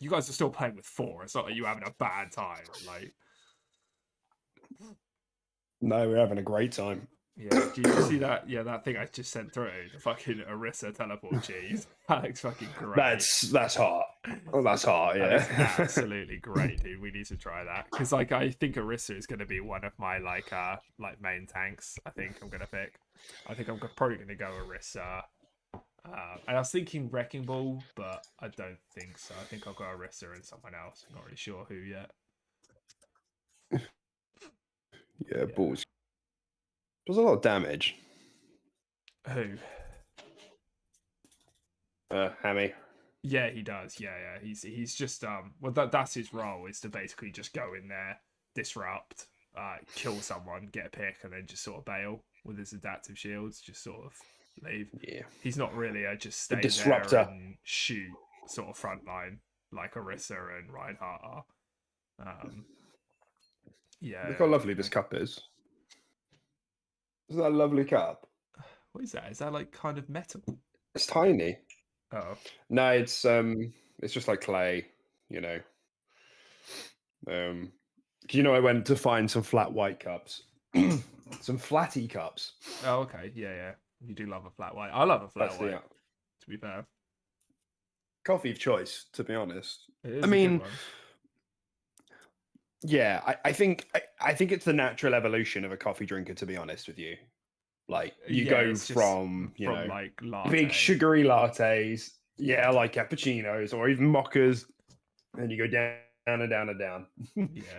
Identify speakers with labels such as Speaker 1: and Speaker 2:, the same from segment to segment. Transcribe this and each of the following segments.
Speaker 1: you guys are still playing with 4. It's not like you having a bad time. Like,
Speaker 2: no, we're having a great time.
Speaker 1: yeah, do you see that? Yeah, that thing I just sent through, the fucking Orisa teleport cheese. That looks fucking great.
Speaker 2: That's hot. Oh, that's hot. Yeah,
Speaker 1: that is absolutely great, dude. We need to try that because, like, I think Orisa is going to be one of my like main tanks. I think I'm gonna pick. I think I'm probably gonna go Orisa. And I was thinking Wrecking Ball, but I don't think so. I think I'll go Orisa and someone else. I'm not really sure who yet.
Speaker 2: Yeah, balls. Does a lot of damage.
Speaker 1: Who?
Speaker 2: Hammy.
Speaker 1: Yeah, he does. Yeah. He's just well, that's his role, is to basically just go in there, disrupt, kill someone, get a pick, and then just sort of bail with his adaptive shields. Just sort of leave.
Speaker 2: Yeah.
Speaker 1: He's not really a just stay
Speaker 2: disruptor
Speaker 1: there and shoot sort of frontline like Orisa and Reinhardt are. Yeah.
Speaker 2: Look how lovely this cup is. Isn't that a lovely cup?
Speaker 1: What is that? Is that like kind of metal?
Speaker 2: It's tiny.
Speaker 1: Oh.
Speaker 2: No, it's just like clay, you know. I went to find some flat white cups. Some flatty cups.
Speaker 1: Oh, okay. Yeah. You do love a flat white. I love a flat white, to be fair.
Speaker 2: Coffee of choice, to be honest.
Speaker 1: I mean,
Speaker 2: yeah, I think it's the natural evolution of a coffee drinker, to be honest with you. Like, you go from
Speaker 1: like
Speaker 2: big sugary lattes, like cappuccinos or even mochas, and you go down and down and down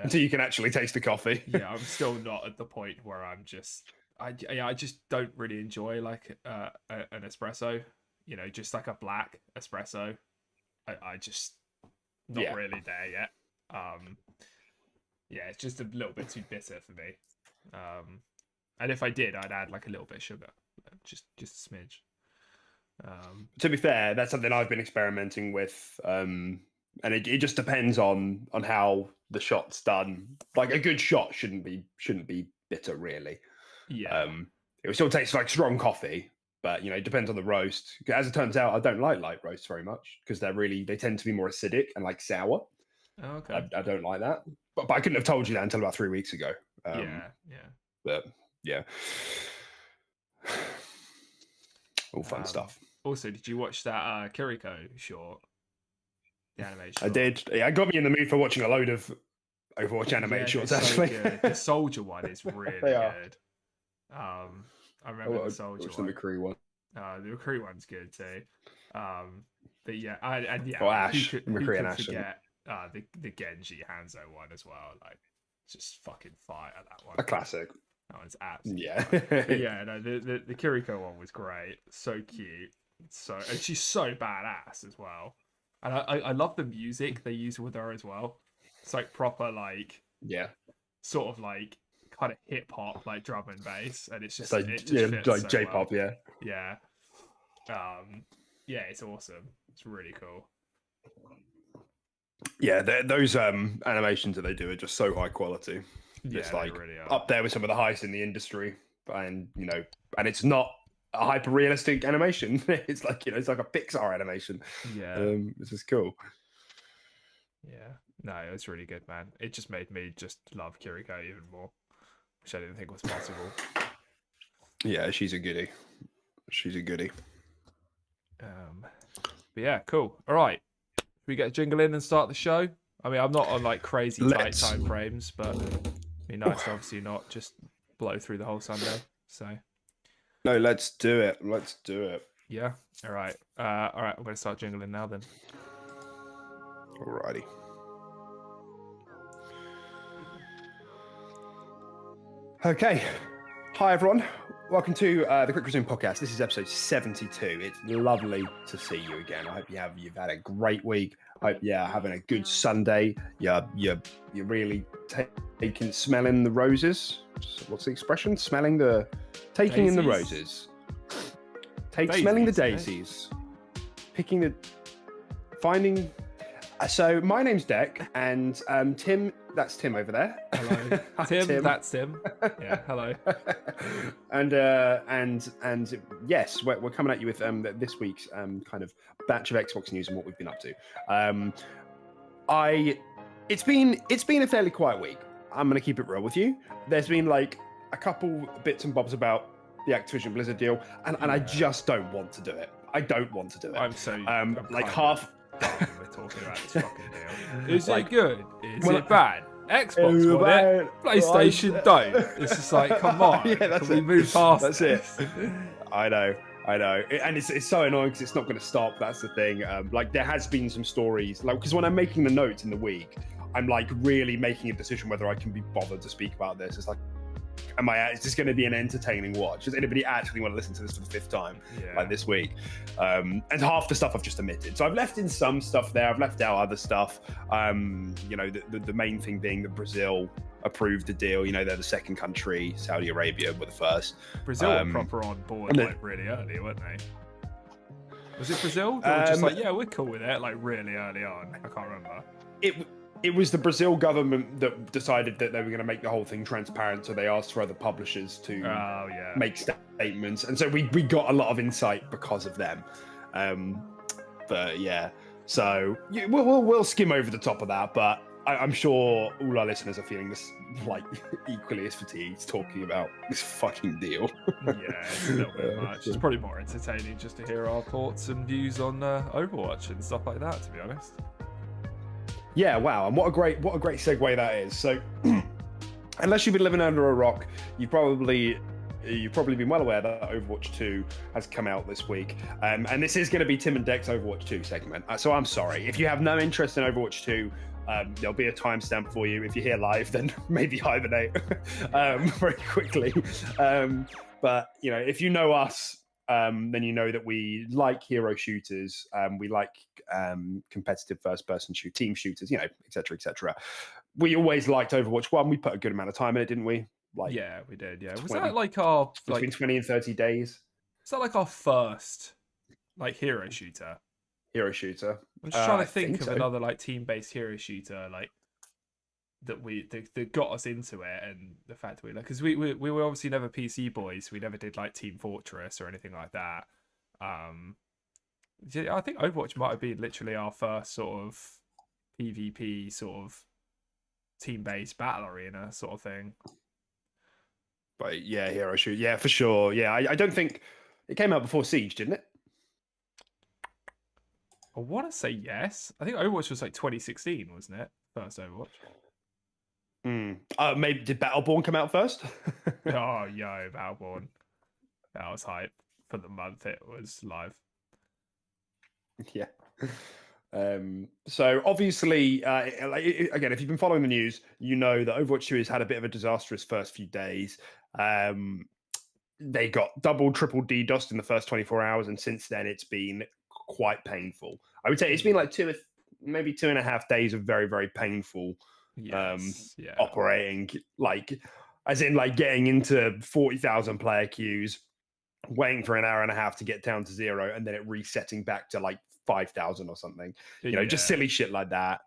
Speaker 2: until you can actually taste the coffee.
Speaker 1: Yeah, I'm still not at the point where I'm just I just don't really enjoy like an espresso, just like a black espresso. I just not really there yet. Yeah, it's just a little bit too bitter for me. And if I did, I'd add like a little bit of sugar, just a smidge.
Speaker 2: To be fair, that's something I've been experimenting with, and it just depends on how the shot's done. Like, a good shot shouldn't be bitter, really.
Speaker 1: Yeah.
Speaker 2: It will still taste like strong coffee, but it depends on the roast. As it turns out, I don't like light roasts very much because they tend to be more acidic and like sour.
Speaker 1: Oh, okay.
Speaker 2: I don't like that, but I couldn't have told you that until about 3 weeks ago.
Speaker 1: Yeah.
Speaker 2: But yeah, all fun stuff.
Speaker 1: Also, did you watch that Kiriko short? The animation.
Speaker 2: I did. Yeah, it got me in the mood for watching a load of Overwatch anime shorts. Actually,
Speaker 1: the Soldier one is really good. I remember the Soldier
Speaker 2: one. The McCree one.
Speaker 1: The McCree one's good too. But yeah,
Speaker 2: Ash, McCree and Ash.
Speaker 1: Forget the Genji Hanzo one as well. Like, just fucking fire, that one.
Speaker 2: A classic.
Speaker 1: That one's absolutely the Kiriko one was great. So cute. And she's so badass as well. And I love the music they use with her as well. It's like proper sort of like kind of hip hop, like drum and bass, and it's just like
Speaker 2: like J-pop,
Speaker 1: well. Yeah. It's awesome. It's really cool.
Speaker 2: Yeah, those animations that they do are just so high quality. It's like really up there with some of the highest in the industry, and and it's not a hyper realistic animation. It's like it's like a Pixar animation.
Speaker 1: Yeah,
Speaker 2: this is cool.
Speaker 1: Yeah, no, it's really good, man. It just made me just love Kiriko even more, which I didn't think was possible. Yeah,
Speaker 2: she's a goodie.
Speaker 1: But yeah, cool. All right, we get a jingle in and start the show. I mean, I'm not on like crazy tight time frames, but it'd be nice to obviously not just blow through the whole Sunday. So
Speaker 2: no, let's do it.
Speaker 1: Yeah. All right. I'm going to start jingling now then.
Speaker 2: Alrighty. Okay. Hi everyone. Welcome to the Quick Resume podcast. This is episode 72. It's lovely to see you again. I hope you've had a great week. I hope you're having a good Sunday. You're really smelling the roses. What's the expression? Taking daisies. In the roses. Smelling the daisies. Finding. So my name's Deck, and Tim. That's Tim over there.
Speaker 1: Hello, Tim. That's Tim. Yeah, hello.
Speaker 2: and yes, we're coming at you with this week's kind of batch of Xbox news and what we've been up to. It's been a fairly quiet week. I'm gonna keep it real with you. There's been like a couple bits and bobs about the Activision Blizzard deal, and I just don't want to do it. I don't want to do it.
Speaker 1: I'm
Speaker 2: like half.
Speaker 1: We're talking about this fucking deal. Is
Speaker 2: Like,
Speaker 1: it good? Is
Speaker 2: well,
Speaker 1: it bad? Xbox want it. PlayStation don't. It's just like, come on.
Speaker 2: Yeah, that's
Speaker 1: Can we
Speaker 2: it.
Speaker 1: move past
Speaker 2: That's
Speaker 1: this?
Speaker 2: it. I know. And it's so annoying because it's not going to stop. That's the thing. Like there has been some stories, like because when I'm making the notes in the week, I'm like really making a decision whether I can be bothered to speak about this. It's like, is this going to be an entertaining watch? Does anybody actually want to listen to this for the 5th time, like this week? And half the stuff I've just omitted. So I've left in some stuff there. I've left out other stuff. You know, the main thing being that Brazil approved the deal. You know, they're the second country. Saudi Arabia were the first.
Speaker 1: Brazil were proper on board like really early, weren't they? Was it Brazil? They were just like, yeah, we're cool with it, like really early on. I can't remember.
Speaker 2: It was the Brazil government that decided that they were going to make the whole thing transparent, so they asked for other publishers to make statements, and so we got a lot of insight because of them. But yeah, so we'll skim over the top of that, but I'm sure all our listeners are feeling this like equally as fatigued talking about this fucking deal.
Speaker 1: Yeah, it's a little bit much. It's probably more entertaining just to hear our thoughts and views on Overwatch and stuff like that, to be honest.
Speaker 2: Yeah, wow, and what a great segue that is. So, unless you've been living under a rock, you've probably been well aware that Overwatch 2 has come out this week, and this is going to be Tim and Deck's Overwatch 2 segment. So I'm sorry if you have no interest in Overwatch 2. There'll be a timestamp for you. If you're here live, then maybe hibernate very quickly. But you know, if you know us, then you know that we like hero shooters. We like competitive first-person team shooters. You know, etc., etc. We always liked Overwatch 1. We put a good amount of time in it, didn't we? Like,
Speaker 1: yeah, we did. Yeah, was that like our
Speaker 2: between 20 and 30 days?
Speaker 1: Was that like our first like hero shooter?
Speaker 2: Hero shooter.
Speaker 1: I'm just trying to think of another like team-based hero shooter like that got us into it, and the fact that because we were obviously never PC boys. We never did like Team Fortress or anything like that. I think Overwatch might have been literally our first sort of PvP sort of team-based battle arena sort of thing.
Speaker 2: But yeah, hero shoot. Yeah, for sure. Yeah, I don't think it came out before Siege, didn't it?
Speaker 1: I want to say yes. I think Overwatch was like 2016, wasn't it? First Overwatch.
Speaker 2: Maybe did Battleborn come out first?
Speaker 1: Oh, yo, Battleborn. That was hype for the month it was live.
Speaker 2: Yeah. So obviously, again, if you've been following the news, you know that Overwatch 2 has had a bit of a disastrous first few days. They got double, triple DDoSed in the first 24 hours, and since then it's been quite painful. I would say it's been like maybe 2.5 days of very, very painful operating, like as in like getting into 40,000 player queues, waiting for an hour and a half to get down to 0, and then it resetting back to like 5,000 or something. You know, just silly shit like that.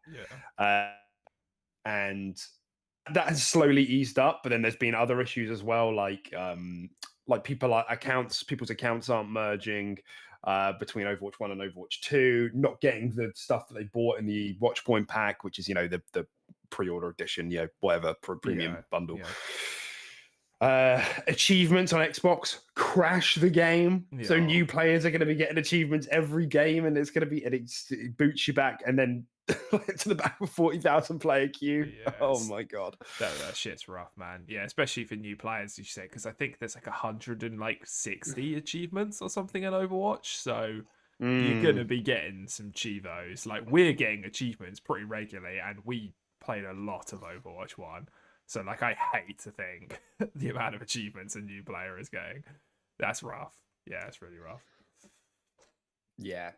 Speaker 2: Yeah. And that has slowly eased up, but then there's been other issues as well, like people's accounts aren't merging between Overwatch 1 and Overwatch 2, not getting the stuff that they bought in the Watchpoint pack, which is, you know, the pre-order edition, you know, whatever, premium bundle. Achievements on Xbox crash the game, so new players are going to be getting achievements every game, and it boots you back and then to the back of 40,000 player queue. Oh my god,
Speaker 1: that shit's rough, man. Yeah, especially for new players, as you say, because I think there's like 160 achievements or something in Overwatch, so you're gonna be getting some chivos. Like, we're getting achievements pretty regularly, and we played a lot of Overwatch 1. So, like, I hate to think the amount of achievements a new player is getting. That's rough. Yeah, it's really rough.
Speaker 2: Yeah.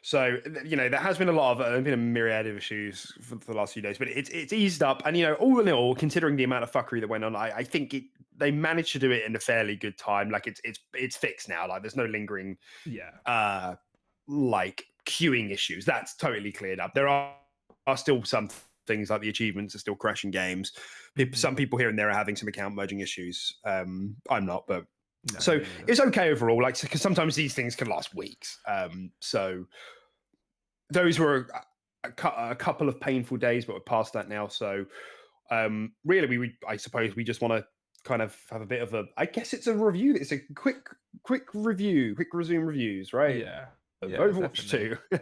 Speaker 2: So, you know, there has been a myriad of issues for the last few days, but it's eased up. And, you know, all in all, considering the amount of fuckery that went on, I think they managed to do it in a fairly good time. Like, it's fixed now. Like, there's no lingering, like, queuing issues. That's totally cleared up. There are still some things like the achievements are still crashing games. Some people here and there are having some account merging issues. I'm not, but it's okay overall. Like, because sometimes these things can last weeks. So those were a couple of painful days, but we're past that now. So really, I suppose we just want to kind of have a bit of a. I guess it's a review. It's a quick review, quick resume reviews, right?
Speaker 1: Yeah,
Speaker 2: Of
Speaker 1: yeah,
Speaker 2: Overwatch
Speaker 1: definitely.
Speaker 2: 2,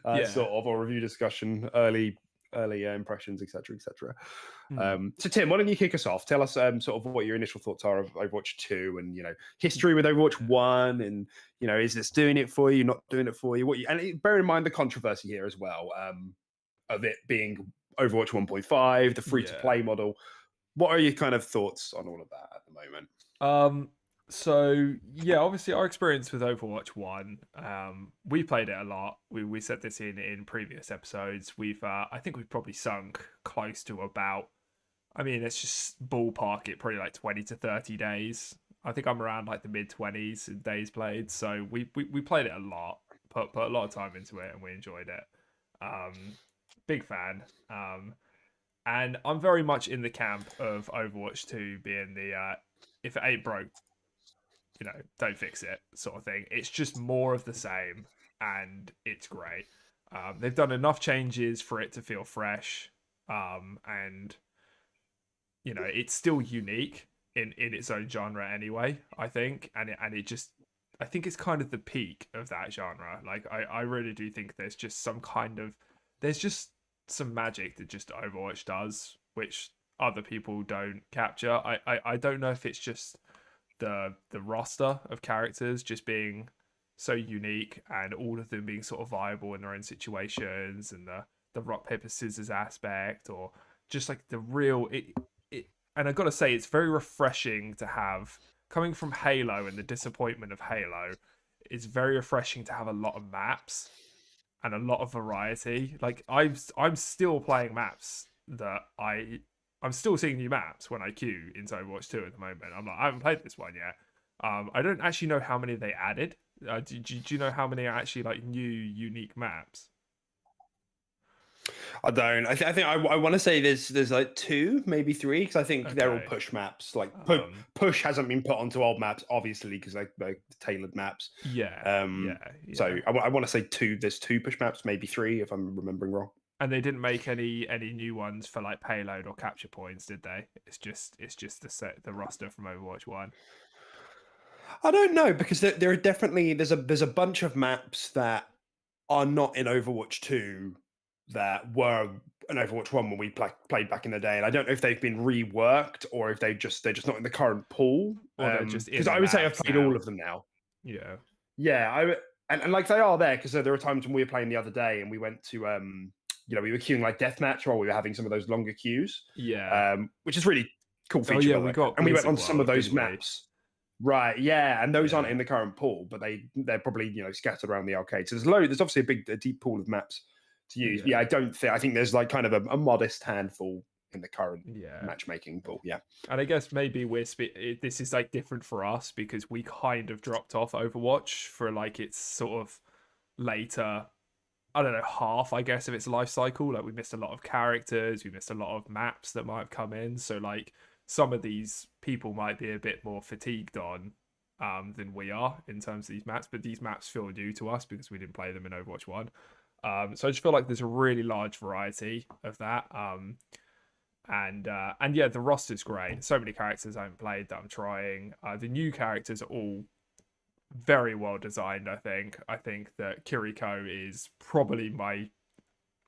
Speaker 1: Yeah.
Speaker 2: sort of, or review discussion, early impressions, etc., etc.
Speaker 1: Mm.
Speaker 2: So Tim, why don't you kick us off? Tell us sort of what your initial thoughts are of Overwatch 2, and history with Overwatch 1, and is this doing it for you, not doing it for you? Bear in mind the controversy here as well, of it being Overwatch 1.5, the free to
Speaker 1: Yeah.
Speaker 2: play model. What are your kind of thoughts on all of that at the moment?
Speaker 1: So yeah, obviously our experience with Overwatch 1, we played it a lot. We said this in previous episodes. I think we've probably sunk close to about, I mean, let's just ballpark it, probably like 20 to 30 days. I think I'm around like the mid-20s in days played. So we played it a lot, put a lot of time into it, and we enjoyed it. Big fan. And I'm very much in the camp of Overwatch 2 being if it ain't broke, don't fix it sort of thing. It's just more of the same, and it's great. They've done enough changes for it to feel fresh, and it's still unique in its own genre anyway. I think, and it just, I think it's kind of the peak of that genre. Like I really do think there's just some magic that just Overwatch does, which other people don't capture. I don't know if it's just the roster of characters just being so unique and all of them being sort of viable in their own situations, and the rock paper scissors aspect, or just like the real it. And I gotta say, it's very refreshing to have, coming from Halo and the disappointment of Halo. It's very refreshing to have a lot of maps and a lot of variety. Like I'm still playing maps that I'm still seeing new maps when I queue into Overwatch 2 at the moment. I'm like, I haven't played this one yet. I don't actually know how many they added. Do you know how many are actually like new unique maps?
Speaker 2: I don't. I think I want to say there's like two, maybe three, because I think they're all
Speaker 1: Okay.
Speaker 2: push maps. Like
Speaker 1: Um.
Speaker 2: push hasn't been put onto old maps, obviously, because they're tailored maps.
Speaker 1: Yeah.
Speaker 2: Um,
Speaker 1: Yeah.
Speaker 2: so
Speaker 1: Yeah.
Speaker 2: I want to say two. There's two push maps, maybe three, if I'm remembering wrong.
Speaker 1: And they didn't make any new ones for like payload or capture points, did they? It's just the roster from Overwatch 1.
Speaker 2: I don't know, because there are definitely there's a bunch of maps that are not in Overwatch 2 that were in Overwatch 1 when we played back in the day, and I don't know if they've been reworked or if they're just not in the current pool.
Speaker 1: Or they're just
Speaker 2: Because
Speaker 1: in the
Speaker 2: I would say I've
Speaker 1: labs
Speaker 2: played all
Speaker 1: now.
Speaker 2: of them now.
Speaker 1: Yeah.
Speaker 2: Yeah, and like they are there, because there were times when we were playing the other day and we went to we were queuing like deathmatch while we were having some of those longer queues,
Speaker 1: Yeah.
Speaker 2: which is really cool
Speaker 1: Oh
Speaker 2: feature
Speaker 1: yeah,
Speaker 2: by the
Speaker 1: we
Speaker 2: way.
Speaker 1: got
Speaker 2: And we went
Speaker 1: Blizzard
Speaker 2: on some of
Speaker 1: World,
Speaker 2: those
Speaker 1: didn't we?
Speaker 2: maps. Right, yeah, and those aren't
Speaker 1: Yeah.
Speaker 2: in the current pool, but they're probably scattered around the arcade. So there's obviously a deep pool of maps to use. Yeah,
Speaker 1: Yeah.
Speaker 2: I think there's like kind of a modest handful in the current
Speaker 1: Yeah.
Speaker 2: matchmaking pool. Yeah,
Speaker 1: And I guess maybe this is like different for us because we kind of dropped off Overwatch for like its sort of later, I don't know, half, I guess, of its life cycle. Like we missed a lot of characters, we missed a lot of maps that might have come in. So like some of these people might be a bit more fatigued on than we are in terms of these maps, but these maps feel new to us because we didn't play them in Overwatch 1. So I just feel like there's a really large variety of that. And yeah, the roster's great. So many characters I haven't played that I'm trying. The new characters are all very well designed. I think that Kiriko is probably my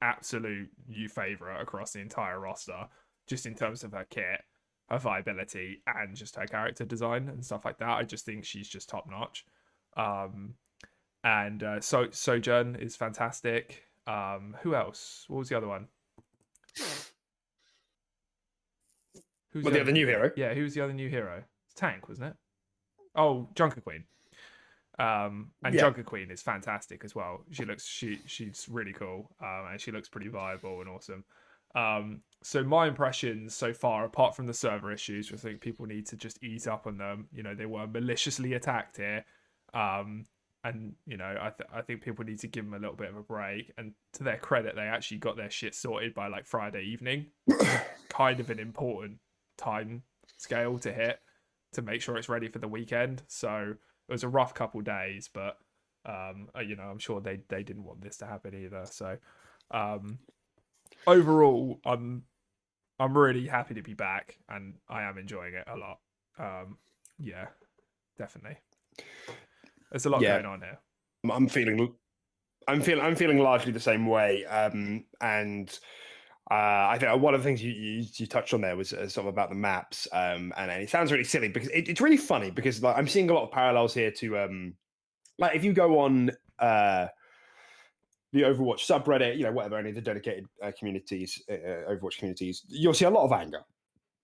Speaker 1: absolute new favorite across the entire roster, just in terms of her kit, her viability, and just her character design and stuff like that. I just think she's just top notch. Um, and Sojourn is fantastic. Who else? What was the other one? Who's
Speaker 2: well, the other new hero.
Speaker 1: Yeah, who's the other new hero? It's Tank, wasn't it? Oh, Junker Queen. And
Speaker 2: Yeah,
Speaker 1: Junker Queen is fantastic as well. She's really cool, and she looks pretty viable and awesome. So my impressions so far, apart from the server issues, I think people need to just ease up on them. They were maliciously attacked here, and I think people need to give them a little bit of a break. And to their credit, they actually got their shit sorted by like Friday evening, which is kind of an important time scale to hit to make sure it's ready for the weekend. So it was a rough couple days, but I'm sure they didn't want this to happen either. So Overall, I'm really happy to be back, and I am enjoying it a lot. Yeah, definitely. There's a lot
Speaker 2: Yeah,
Speaker 1: going on here.
Speaker 2: I'm feeling largely the same way. And I think one of the things you touched on there was sort of about the maps. And it sounds really silly because it's really funny because like I'm seeing a lot of parallels here to like if you go on the Overwatch subreddit, whatever, any of the dedicated communities, Overwatch communities, you'll see a lot of anger,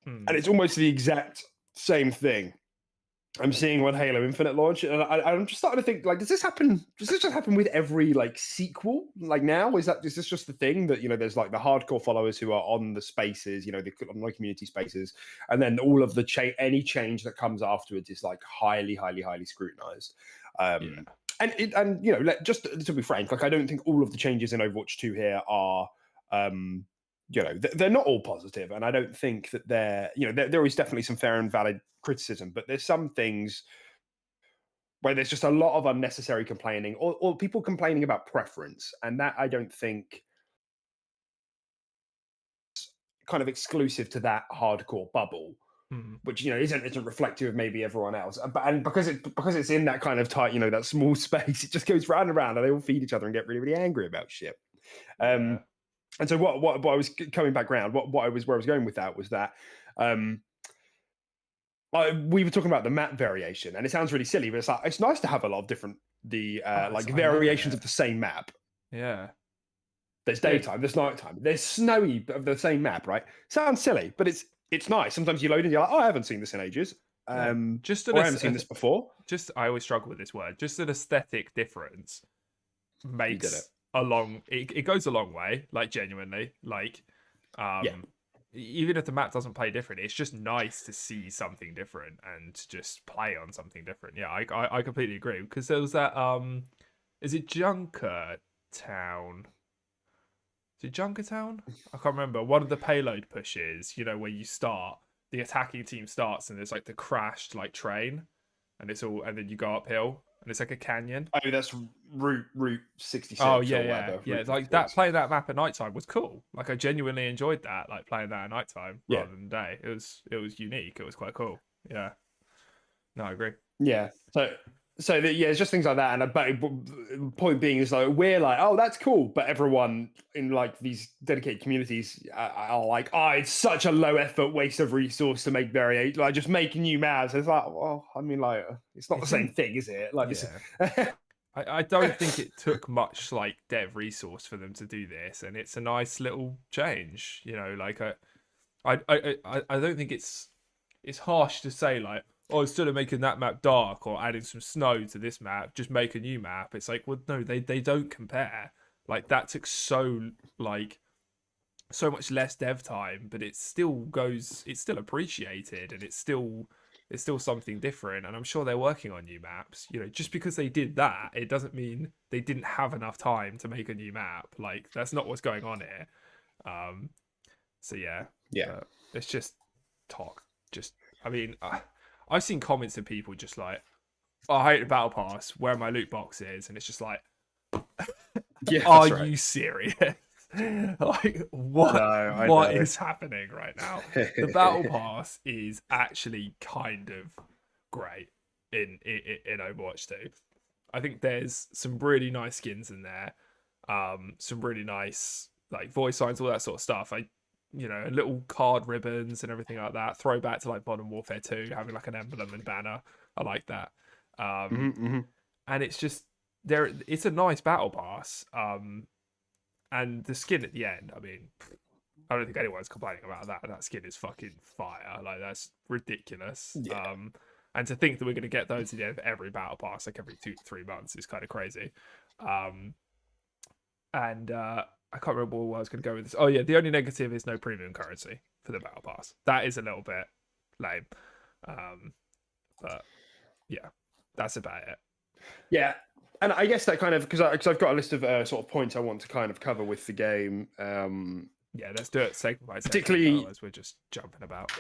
Speaker 2: and it's almost the exact same thing I'm seeing when Halo Infinite launched, and I'm just starting to think, like, does this happen? Does this just happen with every like sequel? Like now, is this just the thing that there's like the hardcore followers who are on the spaces, the online community spaces, and then all of the any change that comes afterwards is like highly, highly, highly scrutinized. And just to be frank, like I don't think all of the changes in Overwatch 2 here are they're not all positive, and I don't think that there is definitely some fair and valid criticism, but there's some things where there's just a lot of unnecessary complaining or people complaining about preference, and that I don't think kind of exclusive to that hardcore bubble, which isn't reflective of maybe everyone else. And because it's in that kind of tight, that small space, it just goes round and round, and they all feed each other and get really, really angry about shit. And so what I was coming back around, where I was going with that was that we were talking about the map variation, and it sounds really silly, but it's like it's nice to have a lot of different variations of the same map.
Speaker 1: Yeah.
Speaker 2: There's daytime, there's nighttime, there's snowy of the same map, right? Sounds silly, but it's nice. Sometimes you load and you're like, oh, I haven't seen this in ages. I haven't seen this before.
Speaker 1: I always struggle with this word. Just an aesthetic difference makes it goes a long way, like genuinely. Like even if the map doesn't play different, it's just nice to see something different and to just play on something different. Yeah, I completely agree. Because there was that is it Junkertown? Is it Junkertown? I can't remember. One of the payload pushes, where you start, the attacking team starts and there's like the crashed like train, and then you go uphill and it's like a canyon.
Speaker 2: Oh, that's Route 66.
Speaker 1: Oh yeah,
Speaker 2: or whatever.
Speaker 1: Yeah. Like that, playing that map at nighttime was cool. Like I genuinely enjoyed that, like playing that at nighttime rather than day. It was unique. It was quite cool. Yeah. No, I agree.
Speaker 2: Yeah. So it's just things like that. And the point being is like we're like, oh, that's cool, but everyone in like these dedicated communities are like, oh, it's such a low effort waste of resource to make variation, like just make new maps. It's like, well, I mean, like it's not the same thing, is it? Like,
Speaker 1: I don't think it took much like dev resource for them to do this, and it's a nice little change. Like I don't think it's harsh to say like, oh, instead of making that map dark or adding some snow to this map, just make a new map. It's like, well, no, they don't compare. Like that took so much less dev time, but it's still appreciated, and it's still something different. And I'm sure they're working on new maps. Just because they did that, it doesn't mean they didn't have enough time to make a new map. Like that's not what's going on here. So yeah. It's just talk. I've seen comments of people just like, oh, I hate the battle pass, where my loot box is, and it's just like, are you serious? Like what is happening right now? The battle pass is actually kind of great in Overwatch 2. I think there's some really nice skins in there, some really nice like voice signs, all that sort of stuff. Little card ribbons and everything like that. Throwback to like Modern Warfare 2, having like an emblem and banner. I like that. And it's just it's a nice battle pass. And the skin at the end, I mean, I don't think anyone's complaining about that. That skin is fucking fire. Like that's ridiculous.
Speaker 2: Yeah.
Speaker 1: And to think that we're going to get those at the end of every battle pass, like every 2 to 3 months, is kind of crazy. I can't remember where I was going to go with this. Oh yeah, the only negative is no premium currency for the battle pass. That is a little bit lame. But yeah, that's about it. Yeah.
Speaker 2: And I guess that kind of because I've got a list of sort of points I want to kind of cover with the game.
Speaker 1: Yeah, let's do it segment by segment,
Speaker 2: particularly
Speaker 1: as we're just jumping about.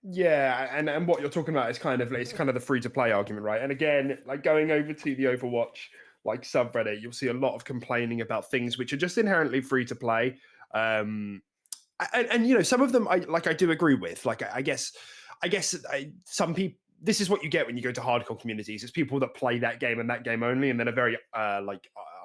Speaker 2: Yeah, and what you're talking about is kind of the free to play argument, right? And again, like going over to the Overwatch like subreddit, you'll see a lot of complaining about things which are just inherently free to play. And you know, some of them I do agree with. Like I guess some people, this is what you get when you go to hardcore communities. It's people that play that game and that game only, and then are very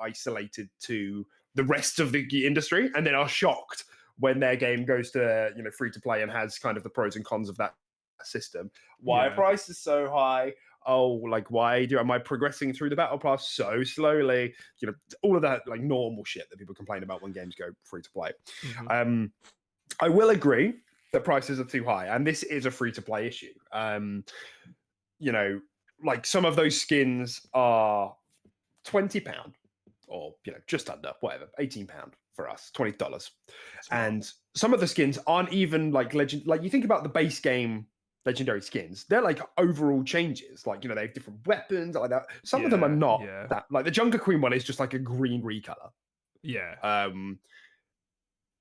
Speaker 2: isolated to the rest of the industry, and then are shocked when their game goes to, you know, free to play and has kind of the pros and cons of that system. Why are prices so high? Oh, like why am I progressing through the battle pass so slowly? You know, all of that like normal shit that people complain about when games go free to play. I will agree that prices are too high, and this is a free to play issue. You know, like some of those skins are £20, or you know, just under, whatever, £18 for us, $20. And some of the skins aren't even like legend. Like you think about the base game legendary skins, they're like overall changes. Like, you know, they have different weapons like that. Some of them are not that. Like the Junker Queen one is just like a green recolor.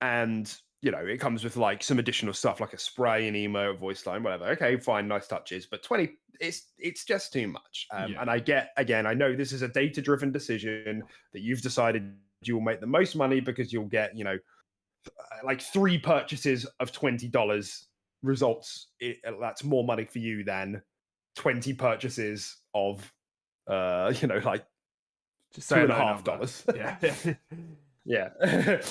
Speaker 2: And you know, it comes with like some additional stuff like a spray, an emote, voice line, whatever. Okay, fine, nice touches, but 20, it's just too much. And I get, again, I know this is a data-driven decision that you've decided you will make the most money because you'll get, you know, like 3 purchases of $20 results. That's more money for you than 20 purchases of, you know, like
Speaker 1: just
Speaker 2: $2.50.
Speaker 1: Yeah.
Speaker 2: Yeah,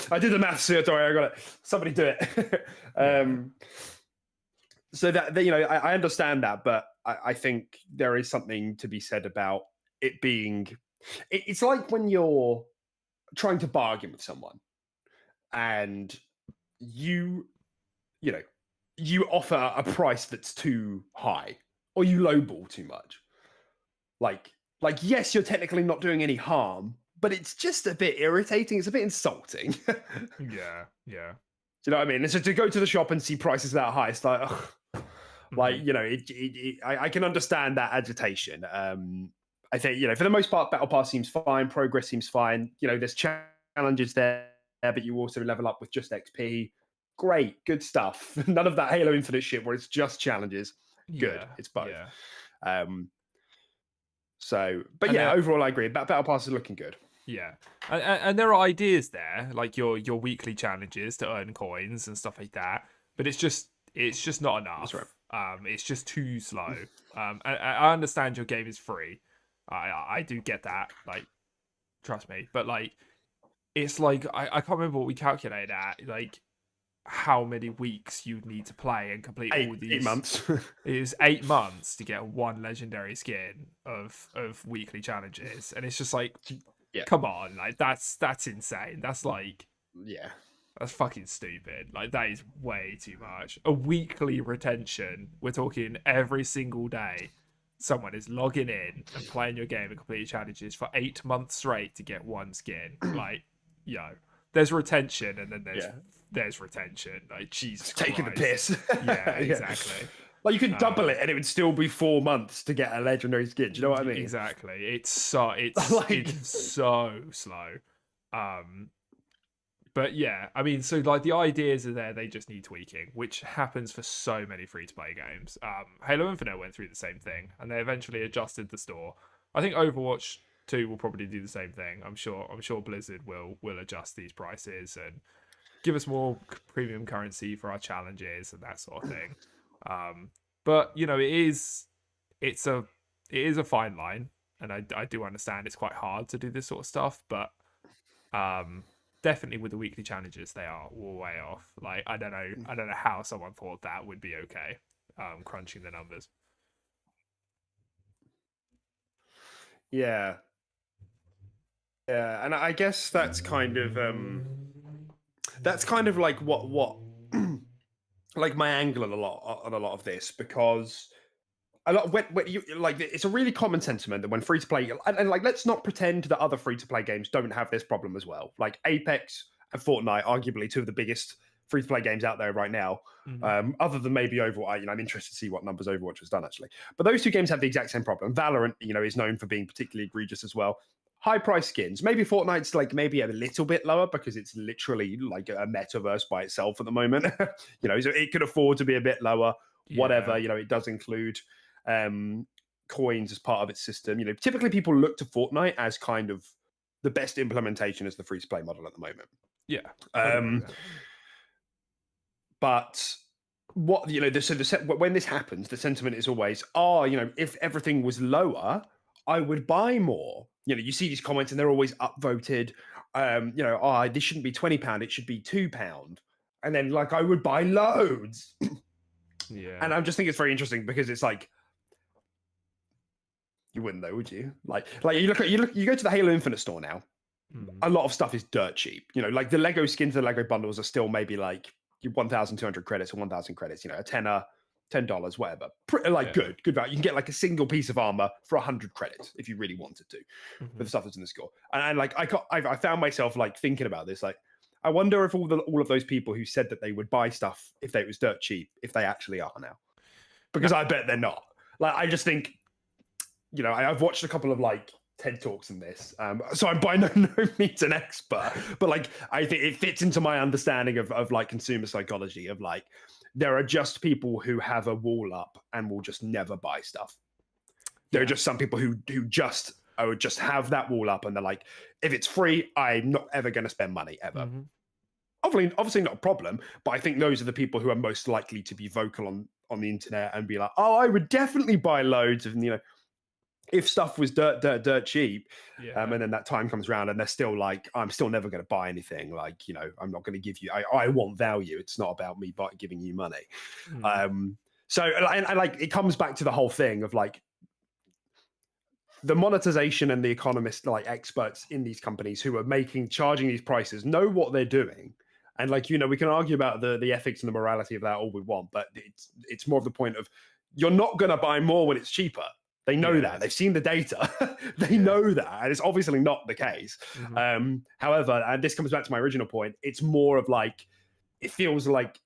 Speaker 2: I did the maths. Sorry, I got it. Somebody do it. So that, you know, I understand that, but I think there is something to be said about it being. It's like when you're trying to bargain with someone, and you know, you offer a price that's too high, or you lowball too much. Like yes, you're technically not doing any harm, but it's just a bit irritating. It's a bit insulting.
Speaker 1: Yeah.
Speaker 2: Do you know what I mean? And so to go to the shop and see prices that high, it's like, like, you know, I can understand that agitation. I think, you know, for the most part, Battle Pass seems fine. Progress seems fine. You know, there's challenges there, but you also level up with just XP. Great, good stuff. None of that Halo Infinite shit where it's just challenges. Good, it's both. So, but yeah, overall, I agree. Battle Pass is looking good.
Speaker 1: Yeah, and there are ideas there, like your weekly challenges to earn coins and stuff like that. But it's just not enough.
Speaker 2: That's right.
Speaker 1: It's just too slow. I understand your game is free. I do get that. Like, trust me. But like, it's like I can't remember what we calculated at. Like, how many weeks you'd need to play and complete all these
Speaker 2: 8 months.
Speaker 1: It is 8 months to get one legendary skin of weekly challenges, and it's just like, come on, like that's insane. That's like, that's fucking stupid. Like, that is way too much. A weekly retention, we're talking every single day someone is logging in and playing your game and completing challenges for 8 months straight to get one skin. Like, there's retention, and then there's retention. Like, Jesus Christ.
Speaker 2: Taking the piss.
Speaker 1: Yeah, exactly.
Speaker 2: Like, you could double it and it would still be 4 months to get a legendary skin. Do you know what I mean?
Speaker 1: Exactly. It's so slow. But yeah, I mean, so like the ideas are there, they just need tweaking, which happens for so many free-to-play games. Halo Infinite went through the same thing, and they eventually adjusted the store. I think Overwatch 2 will probably do the same thing. I'm sure Blizzard will adjust these prices and give us more premium currency for our challenges and that sort of thing. But you know, it's a fine line, and I do understand it's quite hard to do this sort of stuff, but definitely with the weekly challenges, they are way off. Like, I don't know how someone thought that would be okay, crunching the numbers.
Speaker 2: Yeah, and I guess that's kind of like what like my angle on a lot of this, because when you like, it's a really common sentiment that when free to play, and like, let's not pretend that other free to play games don't have this problem as well. Like Apex and Fortnite, arguably 2 of the biggest free to play games out there right now. Other than maybe Overwatch, you know, I'm interested to see what numbers Overwatch has done actually. But those 2 games have the exact same problem. Valorant, you know, is known for being particularly egregious as well. High price skins. Maybe Fortnite's like maybe a little bit lower because it's literally like a metaverse by itself at the moment. You know, so it could afford to be a bit lower. Whatever, you know, it does include coins as part of its system. Typically people look to Fortnite as kind of the best implementation as the free-to-play model at the moment.
Speaker 1: Yeah. I
Speaker 2: But what when this happens, the sentiment is always, if everything was lower, I would buy more. You see these comments and they're always upvoted. This shouldn't be £20, it should be £2. And then I would buy loads.
Speaker 1: Yeah.
Speaker 2: And I just think it's very interesting because it's like, you wouldn't though, would you? You go to the Halo Infinite store now. A lot of stuff is dirt cheap. Like the Lego skins, the Lego bundles are still maybe like 1,200 credits or 1,000 credits. A tenner, $10, whatever. Good value. You can get like a single piece of armor for 100 credits if you really wanted to, for the stuff that's in the store. And I found myself thinking about this. I wonder if all of those people who said that they would buy stuff if it was dirt cheap, if they actually are now, because I bet they're not. I just think, I've watched a couple of TED Talks in this, so I'm by no means an expert, but I think it fits into my understanding of consumer psychology of there are just people who have a wall up and will just never buy stuff. There are just some people who just have that wall up and they're like, if it's free, I'm not ever going to spend money ever. Obviously not a problem, but I think those are the people who are most likely to be vocal on the internet and be like, oh, I would definitely buy loads of if stuff was dirt cheap. And then that time comes around and they're still like, I'm still never going to buy anything. I'm not going to give you, I want value. It's not about me giving you money. So it comes back to the whole thing of the monetization and the economist experts in these companies who are charging these prices know what they're doing. And we can argue about the ethics and the morality of that all we want, but it's more of the point of, you're not going to buy more when it's cheaper. They know that. They've seen the data. They know that. And it's obviously not the case. However, and this comes back to my original point, it's more of it feels like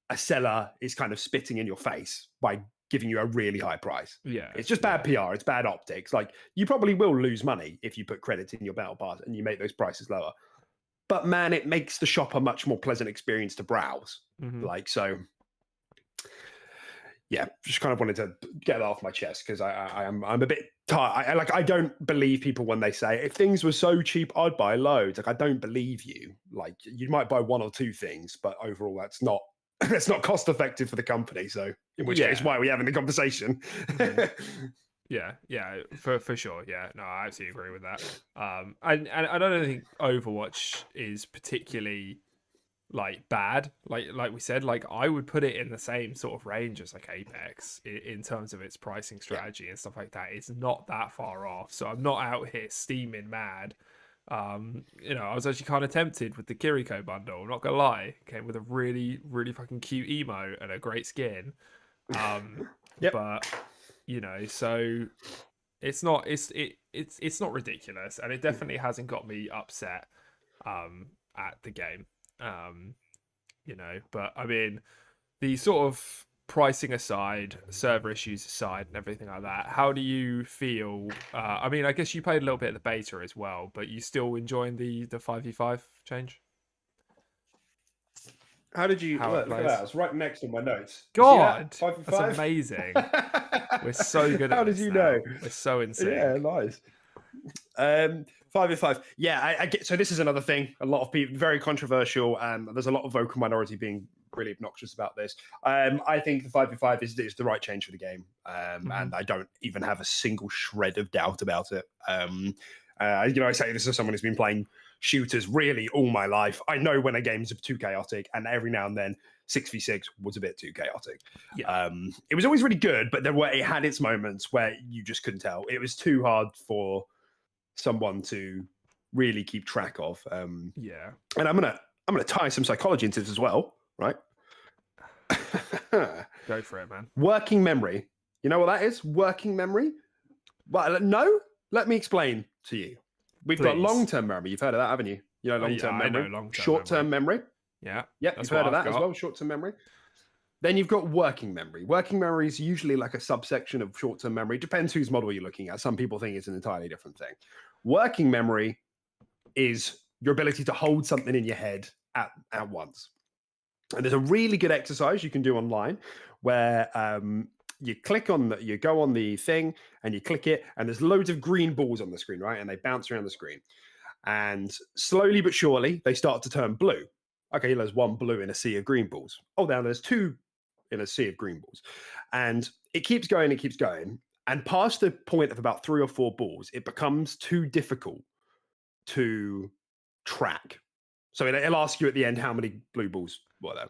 Speaker 2: a seller is kind of spitting in your face by giving you a really high price.
Speaker 1: Yeah.
Speaker 2: It's just bad PR. It's bad optics. You probably will lose money if you put credits in your battle pass and you make those prices lower. But man, it makes the shop a much more pleasant experience to browse. So... yeah, just kind of wanted to get that off my chest because I'm a bit tired. I don't believe people when they say if things were so cheap I'd buy loads. I don't believe you. You might buy one or two things, but overall that's not cost effective for the company. So in which case, why are we having the conversation?
Speaker 1: Yeah, for sure. Yeah, no, I absolutely agree with that. And I don't think Overwatch is particularly bad, like we said, I would put it in the same sort of range as Apex in terms of its pricing strategy and stuff like that. It's not that far off, so I'm not out here steaming mad. I was actually kind of tempted with the Kiriko bundle, I'm not gonna lie. It came with a really really fucking cute emo and a great skin, but so it's not ridiculous, and it definitely hasn't got me upset at the game. But I mean, the sort of pricing aside, server issues aside, and everything like that, how do you feel? I mean, I guess you played a little bit of the beta as well, but you still enjoying the 5v5 change?
Speaker 2: How did you look at that? It's right next to my notes.
Speaker 1: God, that's amazing. We're so good at
Speaker 2: how
Speaker 1: this
Speaker 2: did you
Speaker 1: now.
Speaker 2: know?
Speaker 1: We're so insane.
Speaker 2: Yeah, nice. 5v5. Yeah, I get. So this is another thing. A lot of people, very controversial. There's a lot of vocal minority being really obnoxious about this. I think the 5v5 is the right change for the game, and I don't even have a single shred of doubt about it. I say this as someone who's been playing shooters really all my life. I know when a game's too chaotic, and every now and then 6v6 was a bit too chaotic.
Speaker 1: Yeah.
Speaker 2: It was always really good, but it had its moments where you just couldn't tell. It was too hard for someone to really keep track of.
Speaker 1: Yeah.
Speaker 2: And I'm gonna tie some psychology into this as well, right?
Speaker 1: Go for it, man.
Speaker 2: Working memory. You know what that is? Working memory? Well, no. Let me explain to you. We've got long-term memory. You've heard of that, haven't you? Long-term memory.
Speaker 1: I know long-term
Speaker 2: short-term memory.
Speaker 1: Yeah.
Speaker 2: Yep, you've heard of that as well. Short-term memory. Then you've got working memory. Working memory is usually like a subsection of short-term memory. Depends whose model you're looking at. Some people think it's an entirely different thing. Working memory is your ability to hold something in your head at once. And there's a really good exercise you can do online where you go on the thing and you click it, and there's loads of green balls on the screen, right? And they bounce around the screen. And slowly but surely, they start to turn blue. Okay, there's one blue in a sea of green balls. Oh, now there's two in a sea of green balls. And it keeps going, And past the point of about 3 or 4 balls, it becomes too difficult to track. So it'll ask you at the end how many blue balls were there.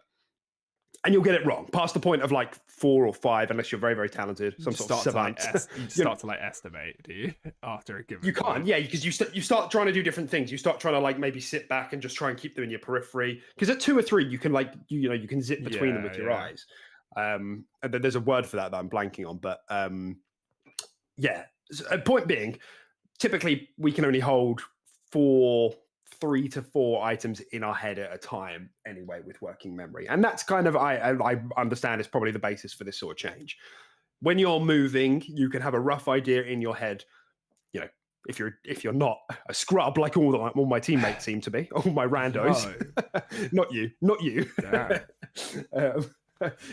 Speaker 2: And you'll get it wrong past the point of like 4 or 5, unless you're very, very talented. Some sort of savant.
Speaker 1: You start to like estimate, do you? After a given.
Speaker 2: You can't, yeah, because you start trying to do different things. You start trying to like maybe sit back and just try and keep them in your periphery. Because at 2 or 3, you can like you can zip between them with your eyes. And then there's a word for that I'm blanking on, but yeah. Point being, typically we can only hold 3 to 4 items in our head at a time anyway with working memory, and that's kind of I understand is probably the basis for this sort of change. When you're moving, you can have a rough idea in your head, if you're not a scrub like all my teammates seem to be, all my randos. No. not you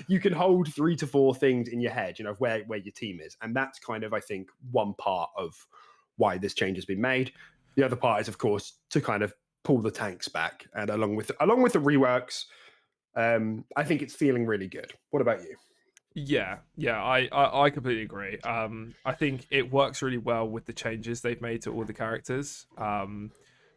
Speaker 2: you can hold 3 to 4 things in your head, where your team is, and that's kind of, I think, one part of why this change has been made. The other part is, of course, to kind of pull the tanks back, and along with the reworks, I think it's feeling really good. What about you?
Speaker 1: Yeah, I completely agree. I think it works really well with the changes they've made to all the characters,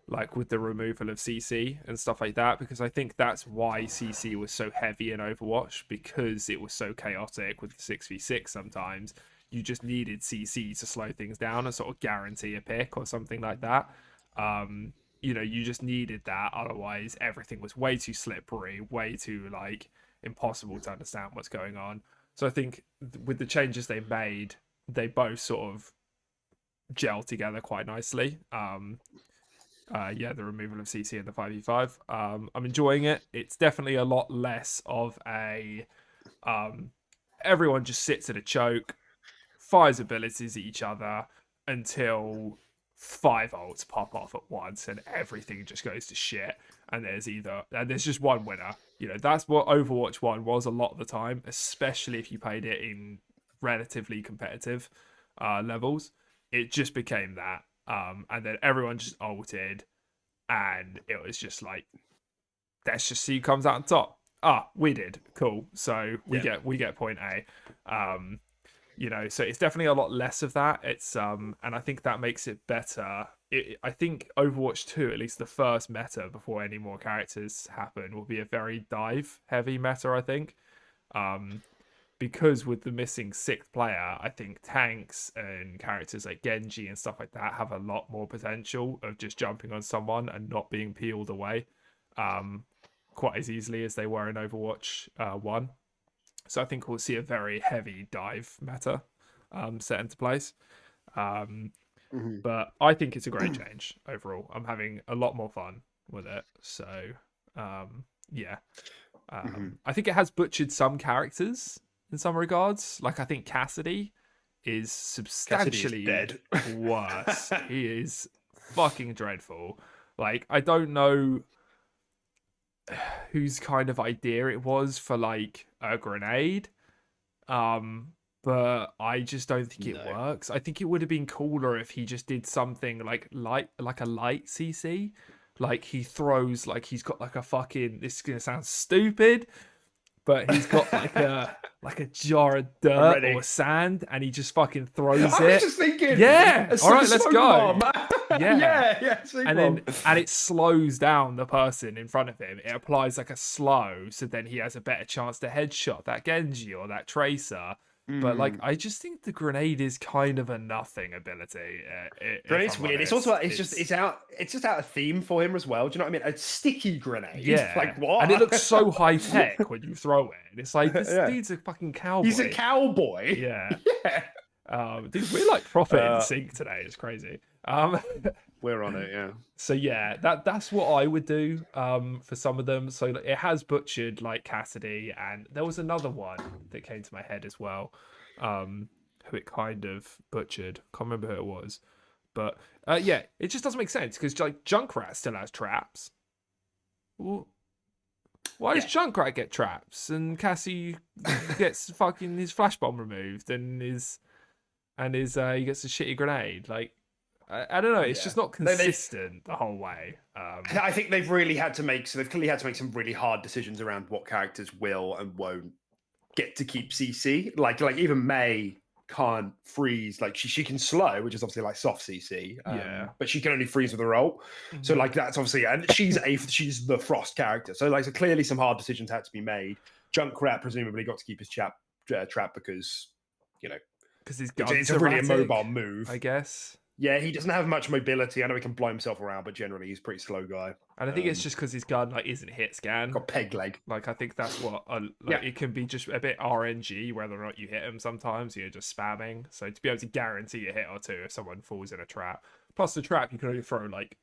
Speaker 1: like with the removal of CC and stuff like that, because I think that's why CC was so heavy in Overwatch, because it was so chaotic with the 6v6 sometimes. You just needed CC to slow things down and sort of guarantee a pick or something like that. You just needed that. Otherwise, everything was way too slippery, way too like impossible to understand what's going on. So I think with the changes they made, they both sort of gel together quite nicely. The removal of CC and the 5v5. I'm enjoying it. It's definitely a lot less of a everyone just sits at a choke, fires abilities at each other until 5 ults pop off at once and everything just goes to shit, and there's just one winner. That's what Overwatch 1 was a lot of the time, especially if you played it in relatively competitive levels. It just became that, and then everyone just ulted, and it was just like, let's just see who comes out on top. We did, cool, so we get point A. So it's definitely a lot less of that. It's and I think that makes it better. I think Overwatch 2, at least the first meta before any more characters happen, will be a very dive heavy meta, I think. Because with the missing 6th player, I think tanks and characters like Genji and stuff like that have a lot more potential of just jumping on someone and not being peeled away quite as easily as they were in Overwatch 1. So I think we'll see a very heavy dive meta set into place. But I think it's a great change overall. I'm having a lot more fun with it. So, I think it has butchered some characters in some regards. Like, I think Cassidy is substantially
Speaker 2: dead.
Speaker 1: worse. He is fucking dreadful. Like, I don't know whose kind of idea it was for like a grenade, but I just don't think it works. I think it would have been cooler if he just did something like a light CC, like he throws, like he's got like a fucking, this is gonna sound stupid, but he's got like a jar of dirt or sand, and he just fucking throws it.
Speaker 2: I was just thinking,
Speaker 1: all right, let's go.
Speaker 2: And
Speaker 1: it slows down the person in front of him. It applies like a slow, so then he has a better chance to headshot that Genji or that Tracer. But like, I just think the grenade is kind of a nothing ability.
Speaker 2: Grenade's weird. Honest. It's also it's just out of theme for him as well. Do you know what I mean? A sticky grenade. Yeah. Like what?
Speaker 1: And it looks so high tech when you throw it. It's like, this dude's a fucking cowboy.
Speaker 2: He's a cowboy.
Speaker 1: Yeah. Dude, we're like proper in sync today. It's crazy.
Speaker 2: We're on it, yeah.
Speaker 1: So yeah, that's what I would do for some of them. So it has butchered like Cassidy, and there was another one that came to my head as well, who it kind of butchered. Can't remember who it was, but it just doesn't make sense because like Junkrat still has traps. Well, Why does Junkrat get traps and Cassie gets fucking his flash bomb removed and he gets a shitty grenade? Like, I don't know. It's just not consistent the whole way.
Speaker 2: I think they've really had to make. So they've clearly had to make some really hard decisions around what characters will and won't get to keep CC. Like even May can't freeze. Like she can slow, which is obviously like soft CC. But she can only freeze with her ult. So like that's obviously, and she's the Frost character. So like clearly some hard decisions had to be made. Junkrat presumably got to keep his trap because
Speaker 1: because
Speaker 2: it's a really immobile move,
Speaker 1: I guess.
Speaker 2: Yeah, he doesn't have much mobility. I know he can blow himself around, but generally he's a pretty slow guy.
Speaker 1: And I think it's just because his gun isn't hit scan.
Speaker 2: Got peg leg.
Speaker 1: Like I think that's what it can be, just a bit RNG whether or not you hit him. Sometimes you're just spamming. So to be able to guarantee a hit or two if someone falls in a trap, plus the trap you can only throw like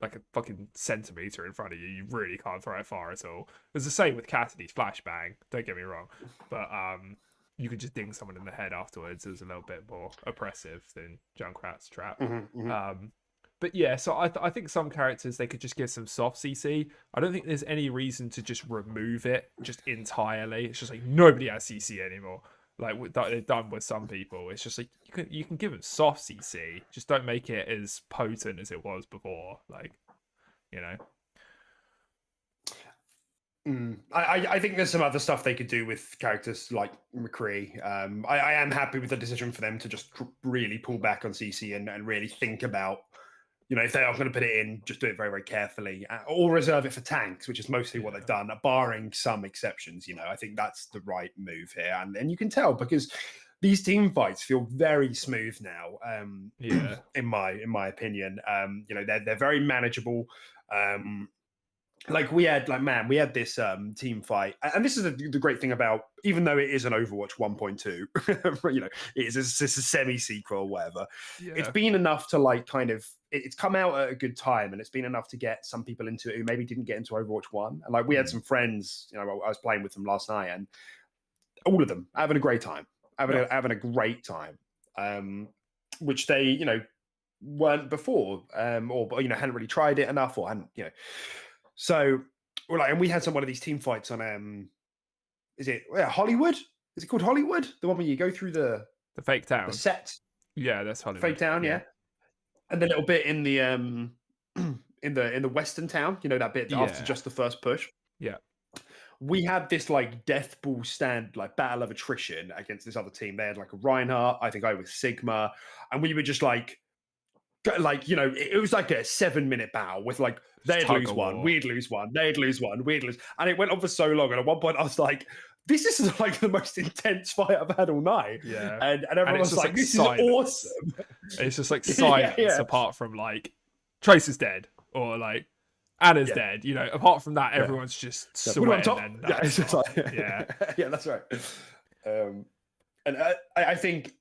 Speaker 1: a fucking centimeter in front of you. You really can't throw it far at all. It's the same with Cassidy's flashbang. Don't get me wrong, but you could just ding someone in the head afterwards. It was a little bit more oppressive than Junkrat's trap. But yeah, so I think some characters they could just give some soft CC. I don't think there's any reason to just remove it just entirely. It's just like nobody has CC anymore. Like they've done with some people. It's just like you can give them soft CC. Just don't make it as potent as it was before. Like,
Speaker 2: I think there's some other stuff they could do with characters like McCree. I am happy with the decision for them to just really pull back on CC and really think about, if they are going to put it in, just do it very, very carefully, or reserve it for tanks, which is mostly what they've done, barring some exceptions. I think that's the right move here, and you can tell because these team fights feel very smooth now. In my opinion, they're very manageable. We had this team fight, and this is the great thing about, even though it is an Overwatch 1.2, it's a semi sequel or whatever. It's been enough to it's come out at a good time, and it's been enough to get some people into it who maybe didn't get into Overwatch 1. And we had some friends, I was playing with them last night, and all of them having a great time, having a great time, which they weren't before, or hadn't really tried it enough, or hadn't So, and we had one of these team fights on, is it Hollywood? Is it called Hollywood? The one where you go through the
Speaker 1: fake town,
Speaker 2: the set.
Speaker 1: Yeah, that's Hollywood.
Speaker 2: Fake town, yeah. And the little bit in the in the western town, that bit after just the first push.
Speaker 1: Yeah.
Speaker 2: We had this death ball stand, battle of attrition against this other team. They had a Reinhardt, I think I was Sigma, and we were just it was like a 7-minute battle with they'd lose one, we'd lose one, they'd lose one, we'd lose, and it went on for so long. And at one point, I was like, "This is the most intense fight I've had all night."
Speaker 1: Yeah,
Speaker 2: and everyone was like, "This silence. Is awesome."
Speaker 1: It's just silence apart from Trace is dead or Anna's dead. Apart from that, everyone's just sweating. And
Speaker 2: it's just yeah, that's right. And I think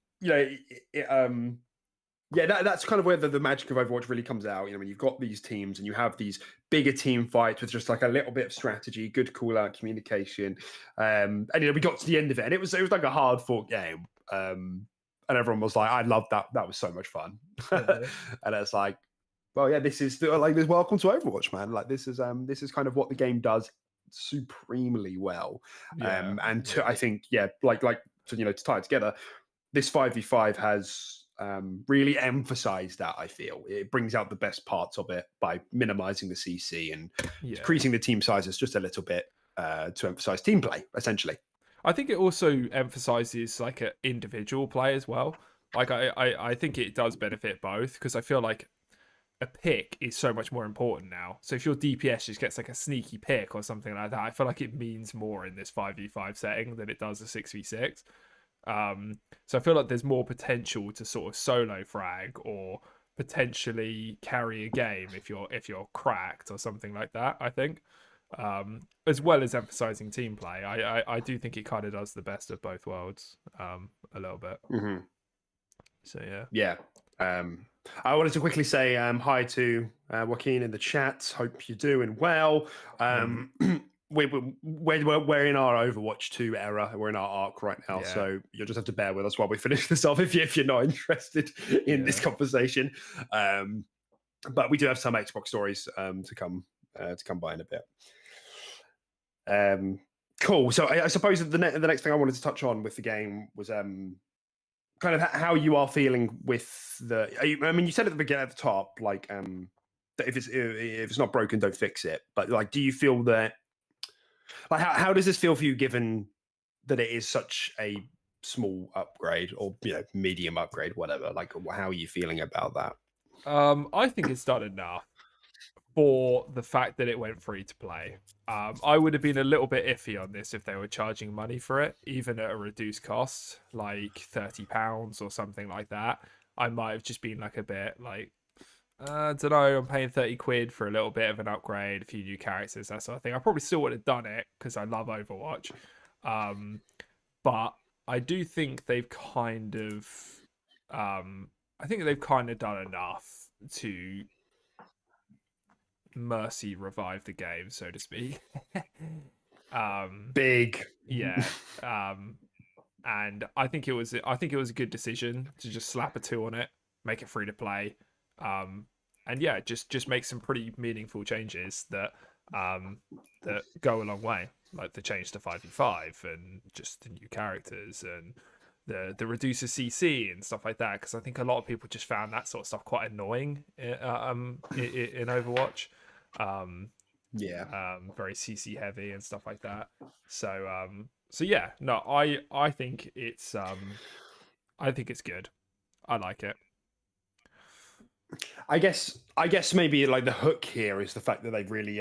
Speaker 2: that's kind of where the magic of Overwatch really comes out. When you've got these teams and you have these bigger team fights with just a little bit of strategy, good call out communication, and we got to the end of it, and it was like a hard fought game, and everyone was like, "I loved that. That was so much fun." And it's like, well, yeah, this is this welcome to Overwatch, man. This is kind of what the game does supremely well. I think to tie it together, this 5v5 has really emphasized that. I feel it brings out the best parts of it by minimizing the CC and decreasing the team sizes just a little bit to emphasize team play, essentially.
Speaker 1: I think it also emphasizes an individual play as well. I think it does benefit both, because I feel like a pick is so much more important now. So if your DPS just gets a sneaky pick or something like that, I feel like it means more in this 5v5 setting than it does a 6v6. So I feel like there's more potential to sort of solo frag or potentially carry a game if you're cracked or something like that. I think, as well as emphasizing team play, I do think it kind of does the best of both worlds a little bit.
Speaker 2: Mm-hmm.
Speaker 1: So
Speaker 2: yeah. I wanted to quickly say hi to Joaquin in the chat. Hope you're doing well. We're in our Overwatch 2 era. We're in our arc right now, so you'll just have to bear with us while we finish this off if you're not interested in this conversation. But we do have some Xbox stories to come by in a bit. Cool. So I suppose the next thing I wanted to touch on with the game was kind of how you are feeling with the. I mean, you said at the beginning, at the top, like that if it's not broken, don't fix it. But like, do you feel that? Like, how does this feel for you, given that it is such a small upgrade or medium upgrade, whatever? Like, how are you feeling about that?
Speaker 1: I think it's done enough for the fact that it went free to play. I would have been a little bit iffy on this if they were charging money for it, even at a reduced cost, like £30 or something like that. I might have just been like a bit like, I don't know, I'm paying 30 quid for a little bit of an upgrade, a few new characters, that sort of thing. I probably still would have done it because I love Overwatch. But I do think they've kind of, done enough to mercy revive the game, so to speak.
Speaker 2: Big.
Speaker 1: Yeah. And I think it was a good decision to just slap a 2 on it, make it free to play. And yeah, just make some pretty meaningful changes that go a long way, like the change to 5v5 and just the new characters and the reducer CC and stuff like that. Because I think a lot of people just found that sort of stuff quite annoying in Overwatch. Very CC heavy and stuff like that. So yeah, no, I think it's good. I like it.
Speaker 2: I guess maybe like the hook here is the fact that they've really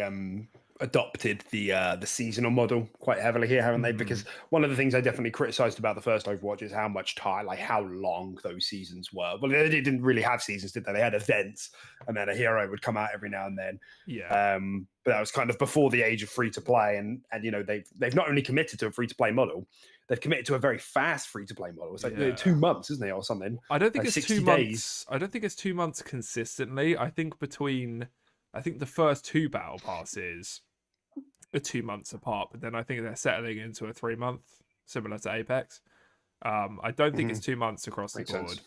Speaker 2: adopted the seasonal model quite heavily here, haven't they? Because one of the things I definitely criticized about the first Overwatch is how much time, like how long those seasons were. Well, they didn't really have seasons, did they? They had events, and then a hero would come out every now and then.
Speaker 1: Yeah.
Speaker 2: But that was kind of before the age of free to play, and they've not only committed to a free to play model, they've committed to a very fast free to play model. It's like 2 months, isn't it, or something?
Speaker 1: I don't think
Speaker 2: like
Speaker 1: it's
Speaker 2: 60
Speaker 1: 2
Speaker 2: days.
Speaker 1: months. I don't think it's 2 months consistently. I think the first 2 battle passes are 2 months apart, but then I think they're settling into a 3-month, similar to Apex. I don't think it's 2 months across the board.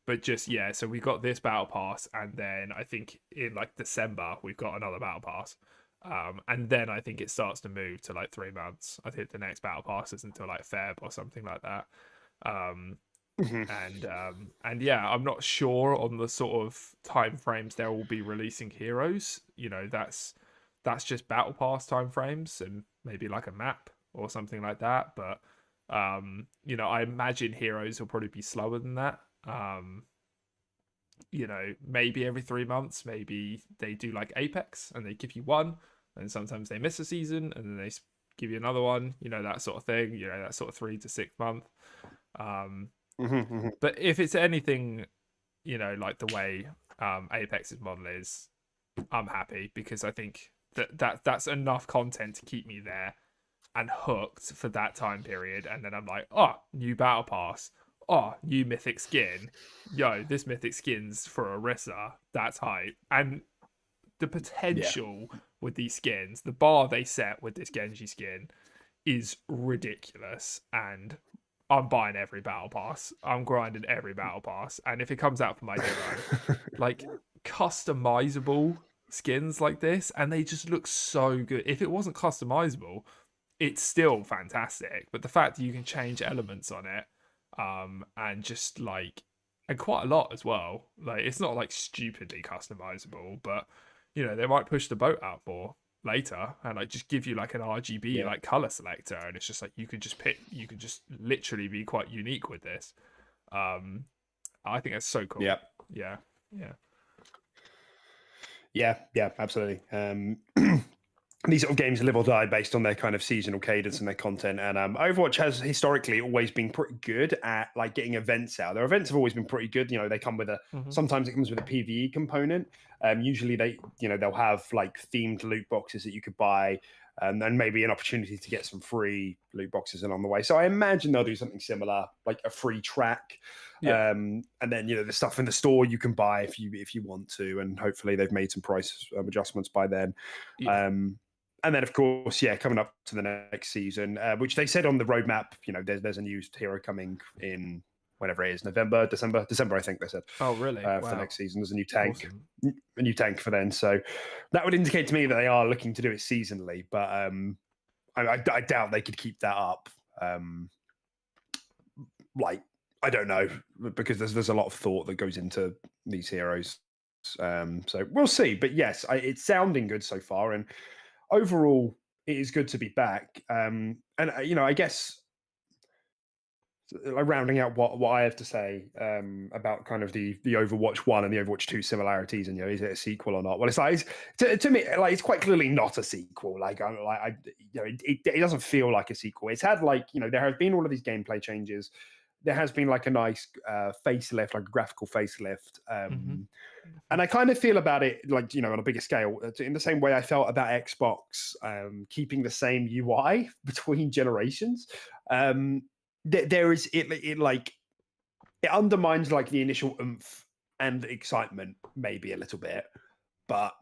Speaker 1: But just so we got this battle pass, and then I think in like December we've got another battle pass. And then I think it starts to move to like 3 months. I think the next battle pass is until like Feb or something like that. And yeah, I'm not sure on the sort of time frames they will be releasing heroes. That's just battle pass time frames and maybe like a map or something like that. But I imagine heroes will probably be slower than that. Maybe every 3 months, maybe they do like Apex and they give you one, and sometimes they miss a season and then they give you another one, that sort of thing, that sort of 3 to 6 month. But if it's anything, like the way Apex's model is, I'm happy, because I think that's enough content to keep me there and hooked for that time period. And then I'm like, oh, new battle pass. Oh, new mythic skin. Yo, this mythic skin's for Orisa. That's hype. And the potential with these skins, the bar they set with this Genji skin is ridiculous. And I'm buying every battle pass. I'm grinding every battle pass. And if it comes out for my demo, like customizable skins like this, and they just look so good. If it wasn't customizable, it's still fantastic. But the fact that you can change elements on it, and just like, and quite a lot as well. Like, it's not like stupidly customizable, but they might push the boat out more later and like just give you like an RGB like color selector, and it's just like you could just literally be quite unique with this. I think that's so cool.
Speaker 2: Yeah, absolutely. These sort of games live or die based on their kind of seasonal cadence and their content. And Overwatch has historically always been pretty good at like getting events out. Their events have always been pretty good. They come with sometimes it comes with a PvE component. Usually they'll have like themed loot boxes that you could buy, and maybe an opportunity to get some free loot boxes along the way. So I imagine they'll do something similar, like a free track. And then the stuff in the store you can buy if you want to, and hopefully they've made some price adjustments by then. And then, of course, coming up to the next season, which they said on the roadmap, there's a new hero coming in whenever it is, November, December, I think they said.
Speaker 1: Oh, really? Wow.
Speaker 2: For next season, there's a new tank,
Speaker 1: Awesome.
Speaker 2: a new tank for then. So that would indicate to me that they are looking to do it seasonally, but I doubt they could keep that up. Like, I don't know, because there's a lot of thought that goes into these heroes. So we'll see. But yes, it's sounding good so far, and overall, it is good to be back. And I guess rounding out what I have to say about kind of the Overwatch 1 and the Overwatch 2 similarities, and is it a sequel or not? Well, it's like to me, like, it's quite clearly not a sequel. Like, it doesn't feel like a sequel. It's had, like, there have been all of these gameplay changes. There has been like a nice facelift, like a graphical facelift. And I kind of feel about it like, on a bigger scale, in the same way I felt about Xbox keeping the same UI between generations. There is it like, it undermines like the initial oomph and excitement maybe a little bit, but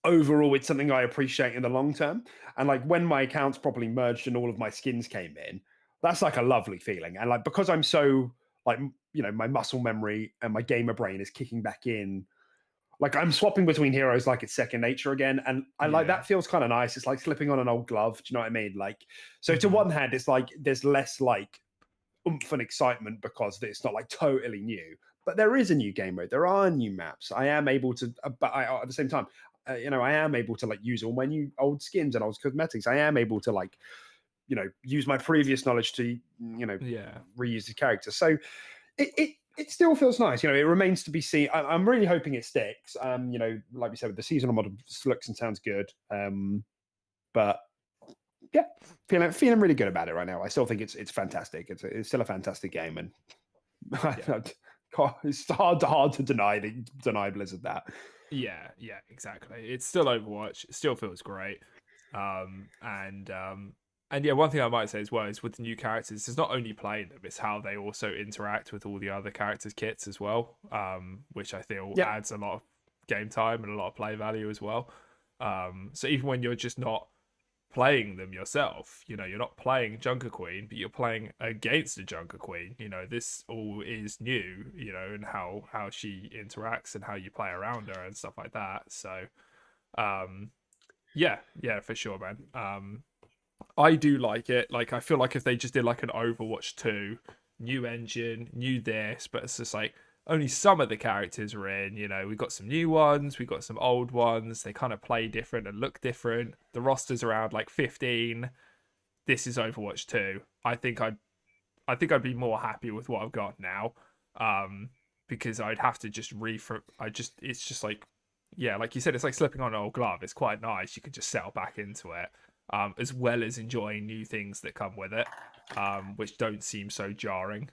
Speaker 2: overall it's something I appreciate in the long term. And like, when my accounts properly merged and all of my skins came in, that's like a lovely feeling. And like, because I'm so like, my muscle memory and my gamer brain is kicking back in, like, I'm swapping between heroes like it's second nature again, and I like that. Feels kind of nice. It's like slipping on an old glove. Do you know what I mean? Like, so to one hand, it's like there's less like oomph and excitement because it's not like totally new, but there is a new game mode. There are new maps. I am able to, but at the same time, I am able to like use all my new old skins and old cosmetics. I am able to like, use my previous knowledge to, reuse the characters. So it still feels nice. It remains to be seen. I'm really hoping it sticks. Like we said, with the seasonal model, looks and sounds good. But yeah, feeling really good about it right now. I still think it's fantastic. It's still a fantastic game, and it's hard to deny Blizzard that.
Speaker 1: Yeah, exactly. It's still Overwatch. It still feels great. And yeah, one thing I might say as well is with the new characters, it's not only playing them, it's how they also interact with all the other characters' kits as well, which I feel adds a lot of game time and a lot of play value as well. So even when you're just not playing them yourself, you're not playing Junker Queen, but you're playing against a Junker Queen, this all is new, and how she interacts and how you play around her and stuff like that. So yeah, for sure, man. I do like it. Like, I feel like if they just did like an Overwatch 2, new engine, new this, but it's just like only some of the characters are in, we've got some new ones, we've got some old ones, they kind of play different and look different. The roster's around like 15. This is Overwatch 2. I think I'd be more happy with what I've got now. Because I'd have to just it's just like, yeah, like you said, it's like slipping on an old glove. It's quite nice. You can just settle back into it. As well as enjoying new things that come with it, which don't seem so jarring.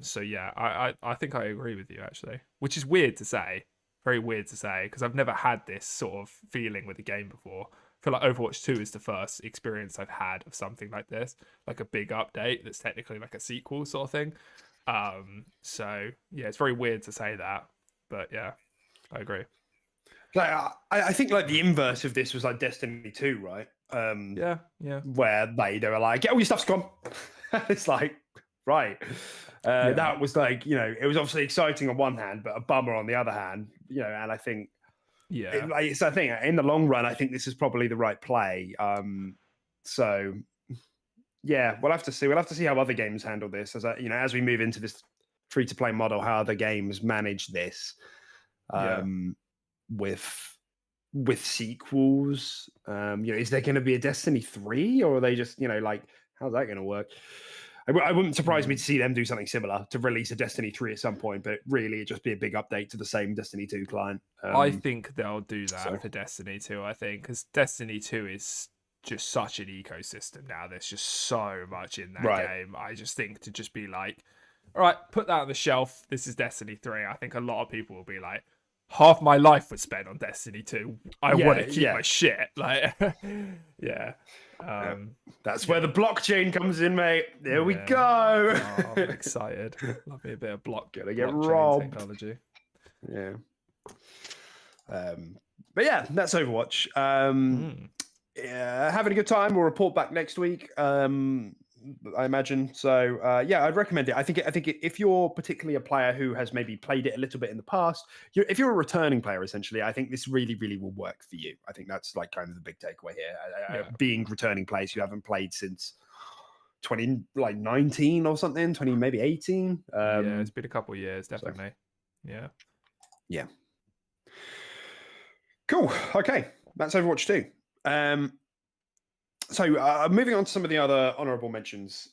Speaker 1: So yeah, I think I agree with you, actually, which is weird to say, very weird to say, because I've never had this sort of feeling with a game before. I feel like Overwatch 2 is the first experience I've had of something like this, like a big update that's technically like a sequel sort of thing. So yeah, it's very weird to say that, but yeah, I agree.
Speaker 2: Like, I think like the inverse of this was like Destiny 2, right?
Speaker 1: Yeah.
Speaker 2: Where they were like, "Get all your stuff's gone." It's like, right. That was like, it was obviously exciting on one hand, but a bummer on the other hand. And I think, it's I think in the long run, I think this is probably the right play. So yeah, we'll have to see. We'll have to see how other games handle this as we move into this free to play model, how other games manage this. With sequels, is there going to be a Destiny 3, or are they just, like, how's that going to work? I wouldn't surprise me to see them do something similar, to release a Destiny 3 at some point, but really it'd just be a big update to the same Destiny 2 client.
Speaker 1: I think they'll do that for Destiny 2, I think, because Destiny 2 is just such an ecosystem now. There's just so much in that game. I just think to just be like, all right, put that on the shelf. This is Destiny 3. I think a lot of people will be like, half my life was spent on Destiny 2. I want to keep my shit. Like,
Speaker 2: that's where the blockchain comes in, mate. There we go.
Speaker 1: Oh, I'm excited. Love me a bit of
Speaker 2: Gonna get robbed.
Speaker 1: Technology.
Speaker 2: Yeah. But yeah, that's Overwatch. Having a good time. We'll report back next week. I imagine. So yeah, I'd recommend it. I think if you're particularly a player who has maybe played it a little bit in the past, if you're a returning player, essentially, I think this really, really will work for you. I think that's like kind of the big takeaway here. Being returning players who haven't played since 2019 or something, 20 maybe 18.
Speaker 1: Yeah, it's been a couple of years, definitely. So,
Speaker 2: yeah. Cool. Okay, that's Overwatch 2. So moving on to some of the other honourable mentions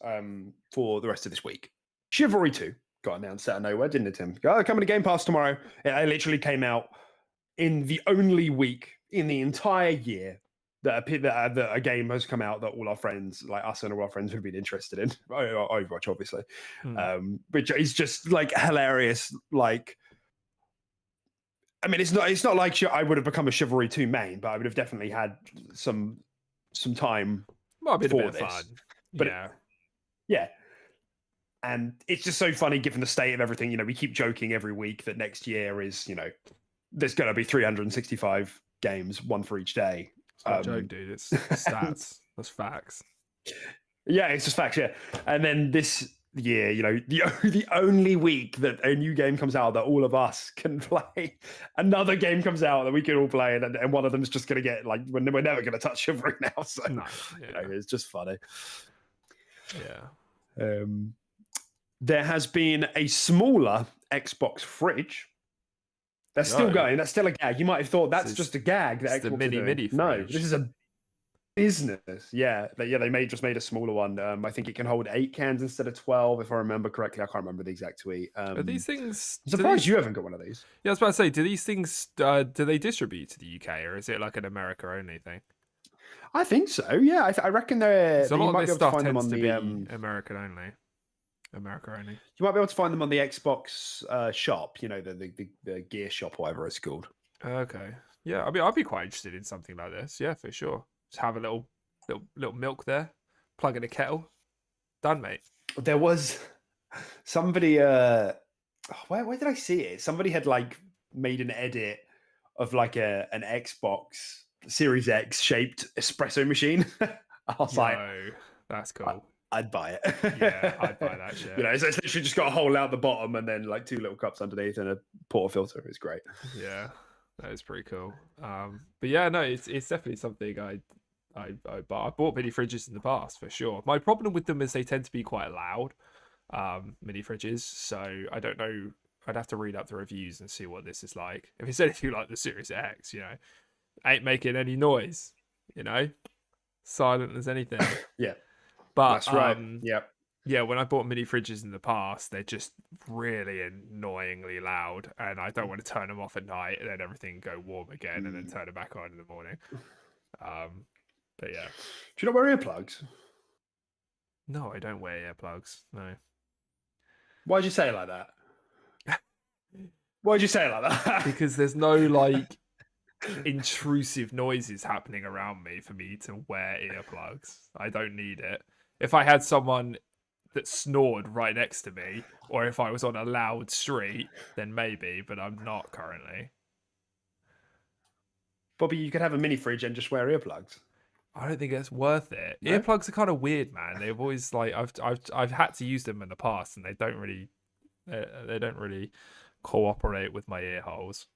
Speaker 2: for the rest of this week. Chivalry 2 got announced out of nowhere, didn't it, Tim? Coming to Game Pass tomorrow. It literally came out in the only week in the entire year that a game has come out that all our friends, like us and all our friends, would have been interested in. Overwatch, obviously. Which is just like hilarious. Like, I mean, it's not like I would have become a Chivalry 2 main, but I would have definitely had some time
Speaker 1: might be a
Speaker 2: for
Speaker 1: bit of
Speaker 2: this.
Speaker 1: fun.
Speaker 2: But
Speaker 1: yeah.
Speaker 2: And it's just so funny given the state of everything. You know, we keep joking every week that next year is, there's going to be 365 games, one for each day.
Speaker 1: It's not a joke, dude. It's stats. That's facts.
Speaker 2: Yeah, it's just facts. Yeah, and then this year, the only week that a new game comes out that all of us can play, another game comes out that we can all play, and one of them is just going to get like we're never going to touch Chivalry now. So it's just funny.
Speaker 1: Yeah.
Speaker 2: There has been a smaller Xbox fridge. That's still going. That's still a gag. You might have thought that's just a gag. That
Speaker 1: the
Speaker 2: Xbox
Speaker 1: mini fridge.
Speaker 2: No, this is a business. Yeah, they just made a smaller one. I think it can hold 8 cans instead of 12, if I remember correctly. I can't remember the exact tweet.
Speaker 1: Are these things?
Speaker 2: I'm surprised you haven't got one of these.
Speaker 1: Yeah, I was about to say, do these things do they distribute to the UK, or is it like an America only thing?
Speaker 2: I think so. Yeah, I reckon they're.
Speaker 1: So a lot of this stuff tends to be
Speaker 2: American
Speaker 1: only. America only.
Speaker 2: You might be able to find them on the Xbox shop. The gear shop, or whatever it's called.
Speaker 1: Okay. Yeah, I mean, I'd be quite interested in something like this. Yeah, for sure. Just have a little milk there, plug in a kettle, done, mate.
Speaker 2: There was somebody. Where did I see it? Somebody had like made an edit of like an Xbox Series X shaped espresso machine. I was like,
Speaker 1: that's cool.
Speaker 2: I'd buy it.
Speaker 1: Yeah, I'd buy that shit.
Speaker 2: It's literally just got a hole out the bottom and then like 2 little cups underneath and a portafilter. It's great.
Speaker 1: Yeah, that is pretty cool. But yeah, no, it's definitely something I bought mini fridges in the past for sure. My problem with them is they tend to be quite loud, mini fridges. So I don't know. I'd have to read up the reviews and see what this is like. If it's anything like the Series X, ain't making any noise, silent as anything.
Speaker 2: Yeah.
Speaker 1: But
Speaker 2: that's right.
Speaker 1: Yeah, when I bought mini fridges in the past, they're just really annoyingly loud, and I don't want to turn them off at night and then everything go warm again and then turn it back on in the morning. But yeah.
Speaker 2: Do you not wear earplugs?
Speaker 1: No, I don't wear earplugs. No.
Speaker 2: Why'd you say it like that? Why'd you say it like that?
Speaker 1: Because there's no like intrusive noises happening around me for me to wear earplugs. I don't need it. If I had someone that snored right next to me, or if I was on a loud street, then maybe, but I'm not currently.
Speaker 2: Bobby, you could have a mini fridge and just wear earplugs.
Speaker 1: I don't think it's worth it. No? Earplugs are kind of weird, man. They've always like I've had to use them in the past, and they don't really cooperate with my ear holes.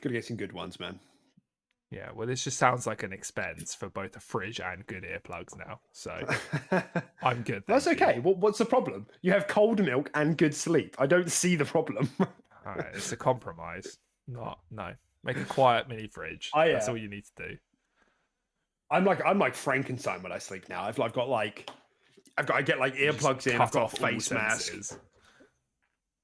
Speaker 2: Gotta get some good ones, man.
Speaker 1: Yeah, well, this just sounds like an expense for both a fridge and good earplugs now. So I'm good.
Speaker 2: That's okay. What's the problem? You have cold milk and good sleep. I don't see the problem.
Speaker 1: All right, it's a compromise. No. Make a quiet mini fridge. That's all you need to do.
Speaker 2: I'm like Frankenstein when I sleep now. I get like earplugs in. I've got a face mask.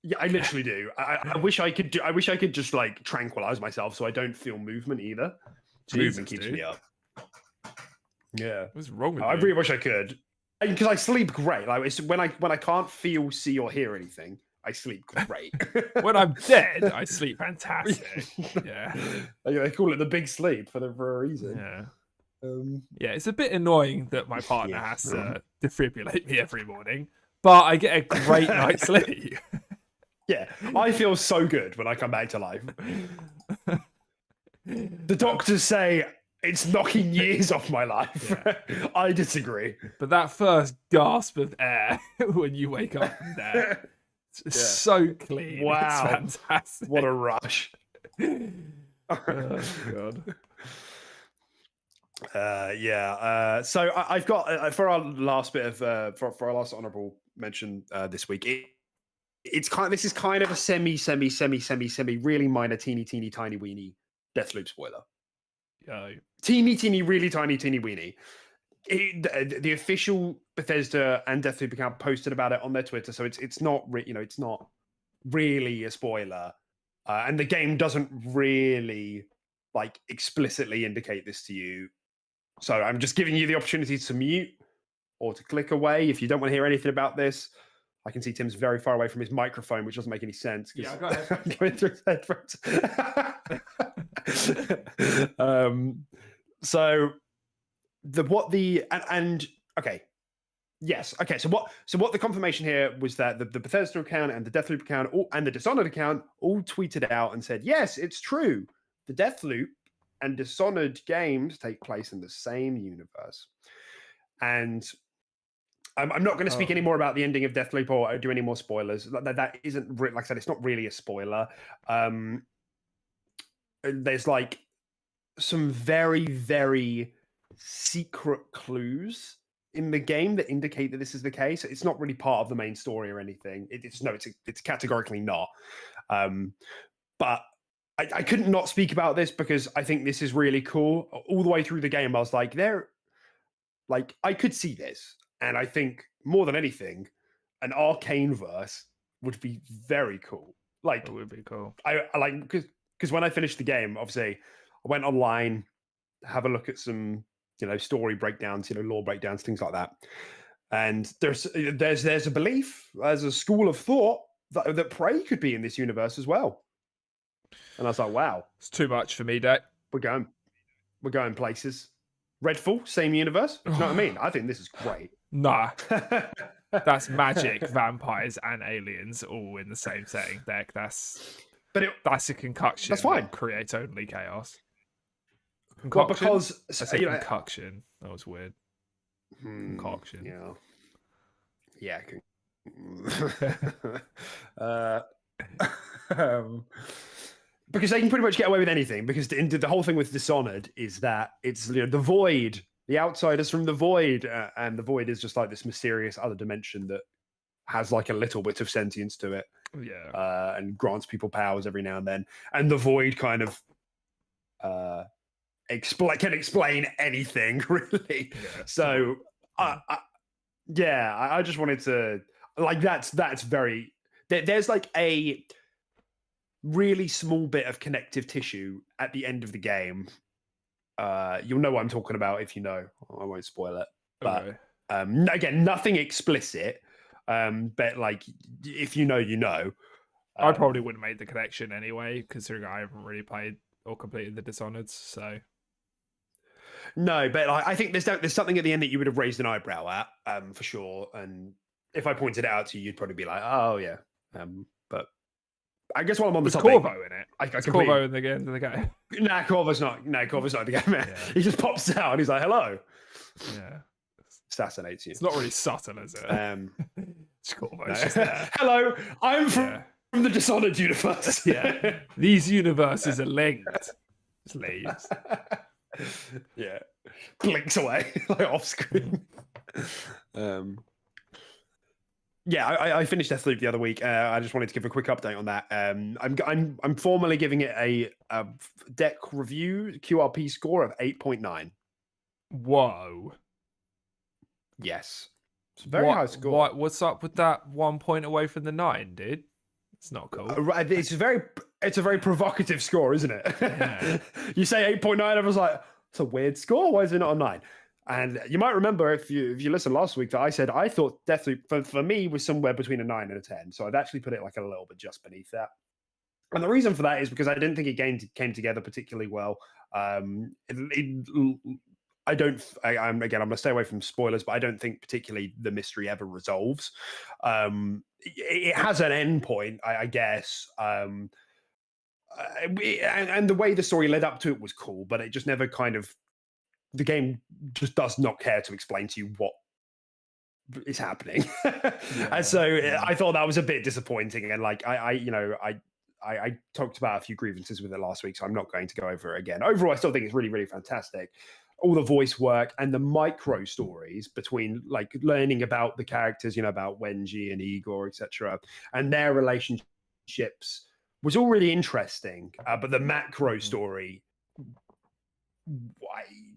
Speaker 2: Yeah, I literally do. I wish I could just like tranquilize myself so I don't feel movement either. Movement keeps me up. Yeah.
Speaker 1: What's wrong with you?
Speaker 2: I really wish I could. Because I sleep great. Like it's when I can't feel, see, or hear anything, I sleep great.
Speaker 1: When I'm dead, I sleep fantastic. Yeah.
Speaker 2: They call it the big sleep for a reason.
Speaker 1: Yeah. Yeah, it's a bit annoying that my partner has to defibrillate me every morning, but I get a great night's sleep.
Speaker 2: Yeah, I feel so good when I come back to life. The doctors say it's knocking years off my life.
Speaker 1: Yeah.
Speaker 2: I disagree.
Speaker 1: But that first gasp of air when you wake up from there, it's so clean.
Speaker 2: Wow.
Speaker 1: It's fantastic.
Speaker 2: What a rush.
Speaker 1: Oh, God.
Speaker 2: So I've got for our last bit of for our last honourable mention this week. This is kind of a semi really minor teeny tiny weeny Deathloop spoiler.
Speaker 1: Yeah.
Speaker 2: Teeny really tiny weeny. The official Bethesda and Deathloop account posted about it on their Twitter, so it's not it's not really a spoiler, and the game doesn't really like explicitly indicate this to you. So I'm just giving you the opportunity to mute or to click away if you don't want to hear anything about this. I can see Tim's very far away from his microphone, which doesn't make any sense.
Speaker 1: Yeah, I got
Speaker 2: I'm going through his headphones. So okay. Yes. Okay. So what the confirmation here was that the Bethesda account and the Deathloop account and the Dishonored account all tweeted out and said, yes, it's true. The Deathloop and Dishonored games take place in the same universe. And I'm not going to speak any more about the ending of Deathloop or do any more spoilers. That isn't, like I said, it's not really a spoiler. There's like some very, very secret clues in the game that indicate that this is the case. It's not really part of the main story or anything. It's categorically not. But I couldn't not speak about this because I think this is really cool. All the way through the game, I was like, I could see this. And I think more than anything, an Arcane verse would be very cool. Like,
Speaker 1: it would be cool.
Speaker 2: I like because when I finished the game, obviously, I went online, have a look at some story breakdowns, lore breakdowns, things like that. And there's a belief, there's a school of thought that Prey could be in this universe as well. And I was like, wow,
Speaker 1: it's too much for me, Dad.
Speaker 2: We're going places. Redfall, same universe. You know what I mean? I think this is great.
Speaker 1: Nah. That's magic, vampires, and aliens all in the same setting deck. That's a concoction.
Speaker 2: That's fine.
Speaker 1: Creates only chaos.
Speaker 2: Well, because
Speaker 1: I say concoction. That was weird. Concoction.
Speaker 2: Yeah. Because they can pretty much get away with anything. Because the whole thing with Dishonored is that it's the void, the outsiders from the void, and the void is just like this mysterious other dimension that has like a little bit of sentience to it.
Speaker 1: Yeah.
Speaker 2: And grants people powers every now and then. And the void kind of can explain anything, really.
Speaker 1: Yeah.
Speaker 2: So I just wanted to like that's very. There's like a really small bit of connective tissue at the end of the game. You'll know what I'm talking about if you know. I won't spoil it. But again, nothing explicit. But like, if you know, you know.
Speaker 1: I probably wouldn't make the connection anyway, considering I haven't really played or completed the Dishonored. So
Speaker 2: no, but like, I think there's something at the end that you would have raised an eyebrow at, for sure. And if I pointed it out to you, you'd probably be like, "Oh yeah." But I guess while I'm on the topic,
Speaker 1: Corvo in it.
Speaker 2: I
Speaker 1: Corvo in the game.
Speaker 2: Nah, Corvo's not. No, Corvo's not in the game. Man. Yeah. He just pops out and he's like, "Hello."
Speaker 1: Yeah.
Speaker 2: Assassinates you.
Speaker 1: It's not really subtle, is it? It's Corvo's
Speaker 2: no.
Speaker 1: just there.
Speaker 2: Hello, I'm from the Dishonored universe.
Speaker 1: Yeah. These universes are linked. Just leaves.
Speaker 2: Yeah. Blinks away like off screen. Yeah, I finished Deathloop the other week. I just wanted to give a quick update on that. I'm formally giving it a deck review QRP score of 8.9.
Speaker 1: Whoa.
Speaker 2: Yes. It's a very high score.
Speaker 1: What's up with that 1 point away from the 9, dude? It's not cool.
Speaker 2: It's a very provocative score, isn't it?
Speaker 1: Yeah.
Speaker 2: You say 8.9, I was like, it's a weird score. Why is it not a 9? And you might remember if you listened last week that I said I thought Deathloop for me was somewhere between a 9 and a 10. So I've actually put it like a little bit just beneath that. And the reason for that is because I didn't think it came together particularly well. I'm going to stay away from spoilers, but I don't think particularly the mystery ever resolves. It has an end point, I guess. And the way the story led up to it was cool, but it just never kind of the game just does not care to explain to you what is happening. And so I thought that was a bit disappointing. And like I talked about a few grievances with it last week, so I'm not going to go over it again. Overall, I still think it's really, really fantastic. All the voice work and the micro stories between like learning about the characters, about Wenji and Igor, etc., and their relationships was all really interesting. But the macro story,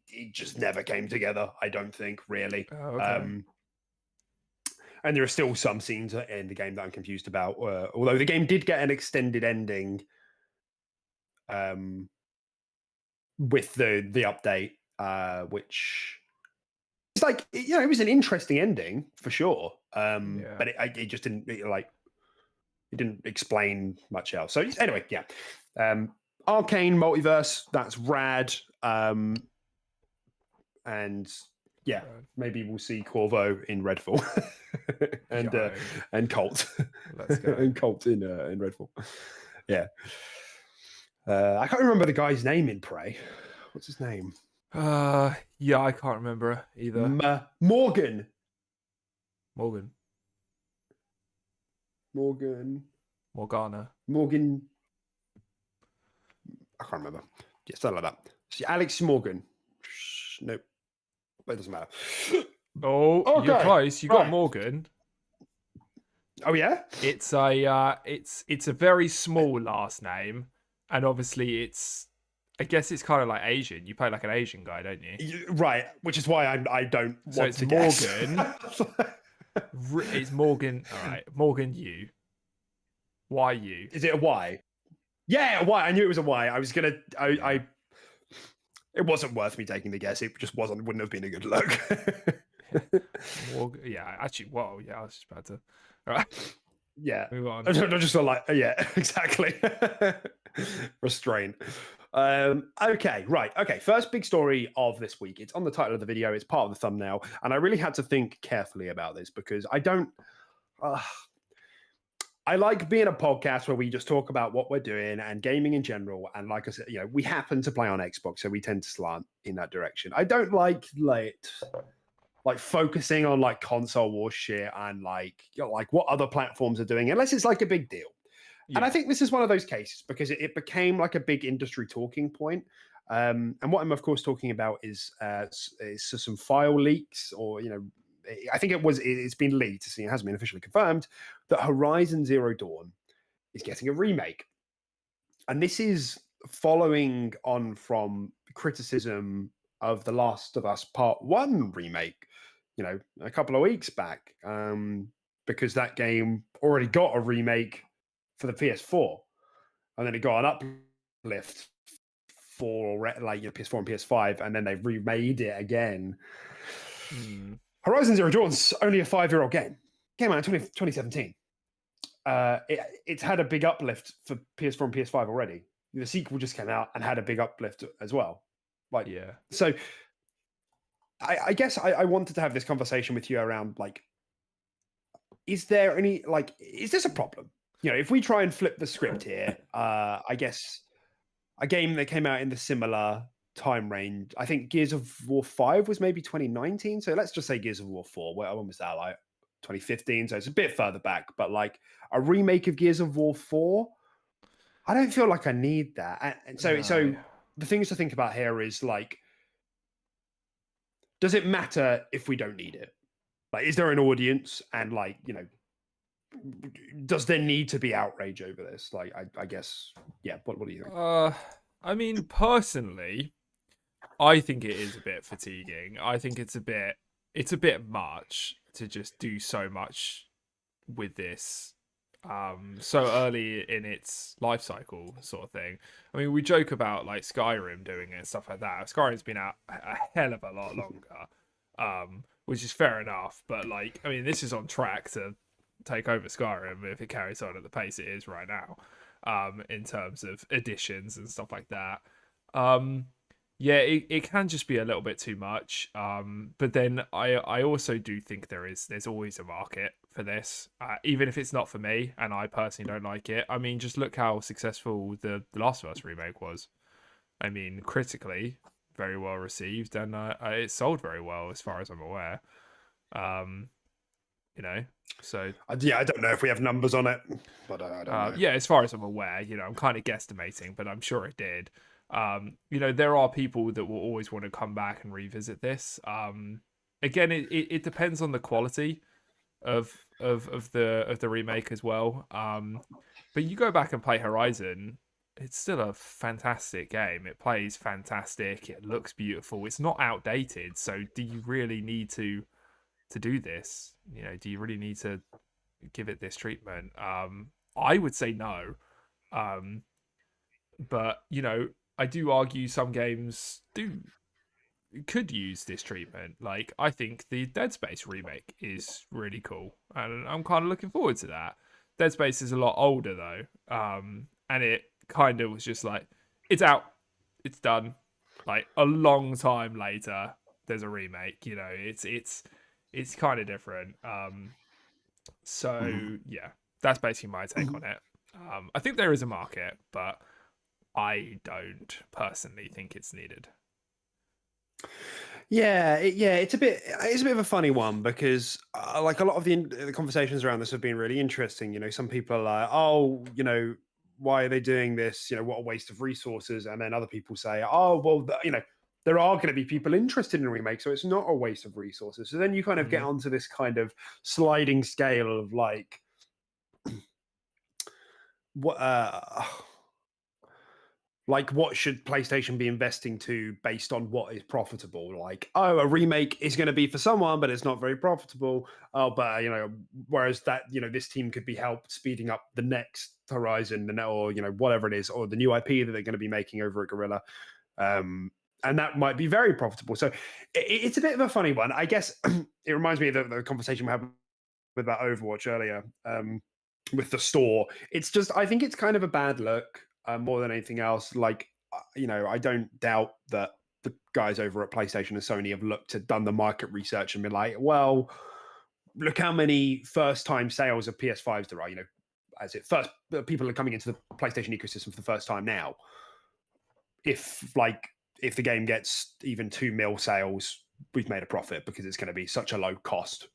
Speaker 2: it just never came together. I don't think really.
Speaker 1: Oh, okay.
Speaker 2: And there are still some scenes in the game that I'm confused about. Although the game did get an extended ending with the update, which it's like, it was an interesting ending for sure. But it just didn't it didn't explain much else. So anyway, yeah. Arcane Multiverse, that's rad. And yeah, maybe we'll see Corvo in Redfall and Colt.
Speaker 1: Let's go.
Speaker 2: And Colt in Redfall. Yeah. I can't remember the guy's name in Prey. What's his name?
Speaker 1: Yeah, I can't remember either.
Speaker 2: Morgan.
Speaker 1: Morgana.
Speaker 2: I can't remember. Yeah, something like that. See, Alex Morgan. Nope. But it doesn't matter.
Speaker 1: Oh, okay. You're close. You got Morgan.
Speaker 2: Oh yeah.
Speaker 1: It's a very small last name, and obviously I guess it's kind of like Asian. You play like an Asian guy, don't you?
Speaker 2: Right, which is why I don't
Speaker 1: so
Speaker 2: want
Speaker 1: it's
Speaker 2: to
Speaker 1: Morgan.
Speaker 2: guess.
Speaker 1: It's Morgan. All right, Morgan Yu. Why you?
Speaker 2: Is it a Y? Yeah, a Y. I knew it was a Y. I was gonna. It wasn't worth me taking the guess. It just wouldn't have been a good look.
Speaker 1: Yeah, actually, whoa, yeah, I was just about to. All right.
Speaker 2: Yeah.
Speaker 1: Move on.
Speaker 2: I just feel like, yeah, exactly. Restraint. Okay, right. Okay, first big story of this week. It's on the title of the video. It's part of the thumbnail. And I really had to think carefully about this because I like being a podcast where we just talk about what we're doing and gaming in general. And like I said, we happen to play on Xbox, so we tend to slant in that direction. I don't like focusing on like console war shit and like what other platforms are doing, unless it's like a big deal. Yeah. And I think this is one of those cases because it became like a big industry talking point. And what I'm of course talking about is some file leaks, or I think it's been leaked. It hasn't been officially confirmed that Horizon Zero Dawn is getting a remake, and this is following on from criticism of The Last of Us Part 1 remake, a couple of weeks back, because that game already got a remake for the PS4, and then it got an uplift for PS4 and PS5, and then they remade it again. Horizon Zero Dawn's only a 5-year-old game. Came out in 2017. It's had a big uplift for PS4 and PS5 already. The sequel just came out and had a big uplift as well. So I guess I wanted to have this conversation with you around is there any is this a problem? If we try and flip the script here, I guess a game that came out in the similar time range, I think Gears of War 5 was maybe 2019. So let's just say Gears of War 4. When was that? 2015. So it's a bit further back, but a remake of Gears of War 4, I don't feel like I need that. And so the things to think about here is does it matter if we don't need it? Is there an audience, and does there need to be outrage over this? I guess, yeah. What do you think?
Speaker 1: I mean, personally, I think it is a bit fatiguing. I think it's a bit much to just do so much with this so early in its life cycle, sort of thing. I mean, we joke about Skyrim doing it and stuff like that. Skyrim's been out a hell of a lot longer, which is fair enough. But I mean, this is on track to take over Skyrim if it carries on at the pace it is right now, in terms of additions and stuff like that. Yeah, it can just be a little bit too much. But then I also do think there's always a market for this, even if it's not for me and I personally don't like it. I mean, just look how successful the Last of Us remake was. I mean, critically, very well received, and it sold very well as far as I'm aware. You know, so
Speaker 2: Yeah, I don't know if we have numbers on it, but I don't know.
Speaker 1: yeah, as far as I'm aware, I'm kind of guesstimating, but I'm sure it did. There are people that will always want to come back and revisit this. Again, it depends on the quality of the remake as well. But you go back and play Horizon, it's still a fantastic game. It plays fantastic. It looks beautiful. It's not outdated. So do you really need to do this? Do you really need to give it this treatment? I would say no. But I do argue some games could use this treatment. Like, I think the Dead Space remake is really cool, and I'm kind of looking forward to that. Dead Space is a lot older though, and it kind of was just like, it's out, it's done. Like, a long time later, there's a remake. It's kind of different. So yeah, that's basically my take on it. I think there is a market, but I don't personally think it's needed.
Speaker 2: Yeah, it's a bit of a funny one because like a lot of the conversations around this have been really interesting. Some people are like, oh, why are they doing this? What a waste of resources. And then other people say, oh, well, there are going to be people interested in a remake, so it's not a waste of resources. So then you kind of get onto this kind of sliding scale of like what should PlayStation be investing to based on what is profitable? Like, oh, a remake is going to be for someone, but it's not very profitable. Oh, but whereas that this team could be helped speeding up the next Horizon, or whatever it is, or the new IP that they're going to be making over at Guerrilla, and that might be very profitable. So it's a bit of a funny one, I guess. It reminds me of the conversation we had with that Overwatch earlier, with the store. It's just, I think it's kind of a bad look. More than anything else, like, I don't doubt that the guys over at PlayStation and Sony have done the market research and been like, well, look how many first-time sales of PS5s there are. As it first, people are coming into the PlayStation ecosystem for the first time now. If the game gets even 2 mil sales, we've made a profit because it's going to be such a low cost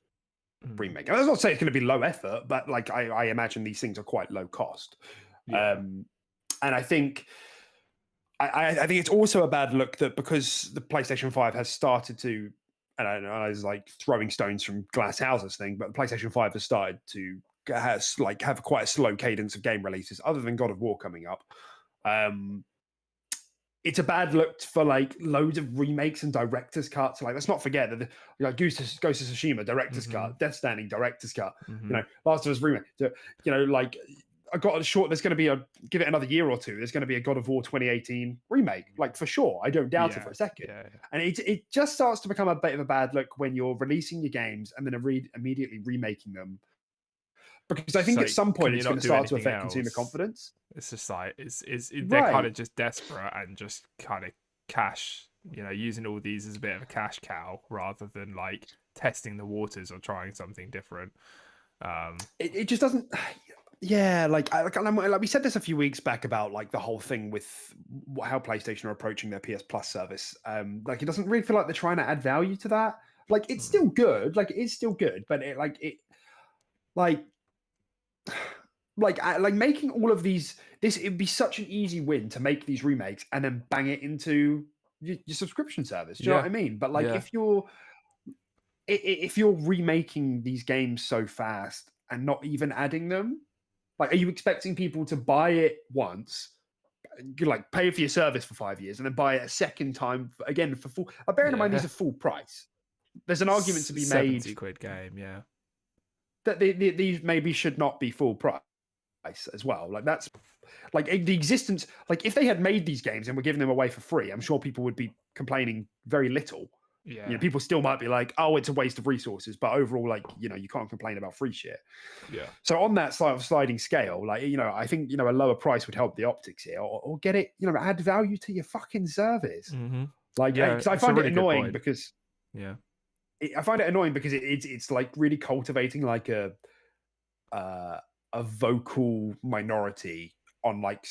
Speaker 2: remake. I was not saying it's going to be low effort, but like I imagine these things are quite low cost.
Speaker 1: Yeah.
Speaker 2: And I think I think it's also a bad look that because the PlayStation 5 has started to, and I know I was like throwing stones from glass houses thing, but the PlayStation 5 has started to have quite a slow cadence of game releases, other than God of War coming up. It's a bad look for like loads of remakes and director's cuts. Like, let's not forget that Ghost of Tsushima director's cut, Death Stranding director's cut, Last of Us remake. Like, I got a short. There's going to be give it another year or two. There's going to be a God of War 2018 remake, like, for sure. I don't doubt it for a second. Yeah. And it just starts to become a bit of a bad look when you're releasing your games and then immediately remaking them, because I think at some point it's going to start to affect consumer confidence.
Speaker 1: It's just like they're kind of just desperate and just kind of cash. Using all these as a bit of a cash cow rather than like testing the waters or trying something different.
Speaker 2: It just doesn't. Yeah, like we said this a few weeks back about like the whole thing with how PlayStation are approaching their PS Plus service. Like, it doesn't really feel like they're trying to add value to that. Like, it's still good. Like, it is still good, but making all of these, it'd be such an easy win to make these remakes and then bang it into your subscription service. Do you know what I mean? But like, if you're remaking these games so fast and not even adding them, like, are you expecting people to buy it once, like pay for your service for 5 years, and then buy it a second time again for full? Bearing in mind, these are full price. There's an argument to be made.
Speaker 1: £70 game, yeah.
Speaker 2: That these maybe should not be full price as well. Like, that's like the existence. Like, if they had made these games and were giving them away for free, I'm sure people would be complaining very little.
Speaker 1: Yeah.
Speaker 2: People still might be like, oh, it's a waste of resources, but overall, like, you can't complain about free shit.
Speaker 1: Yeah.
Speaker 2: So on that sort of sliding scale, like, I think, a lower price would help the optics here, or get it, add value to your fucking service. Like, because I find it annoying because I find it annoying because it's like really cultivating like a vocal minority on like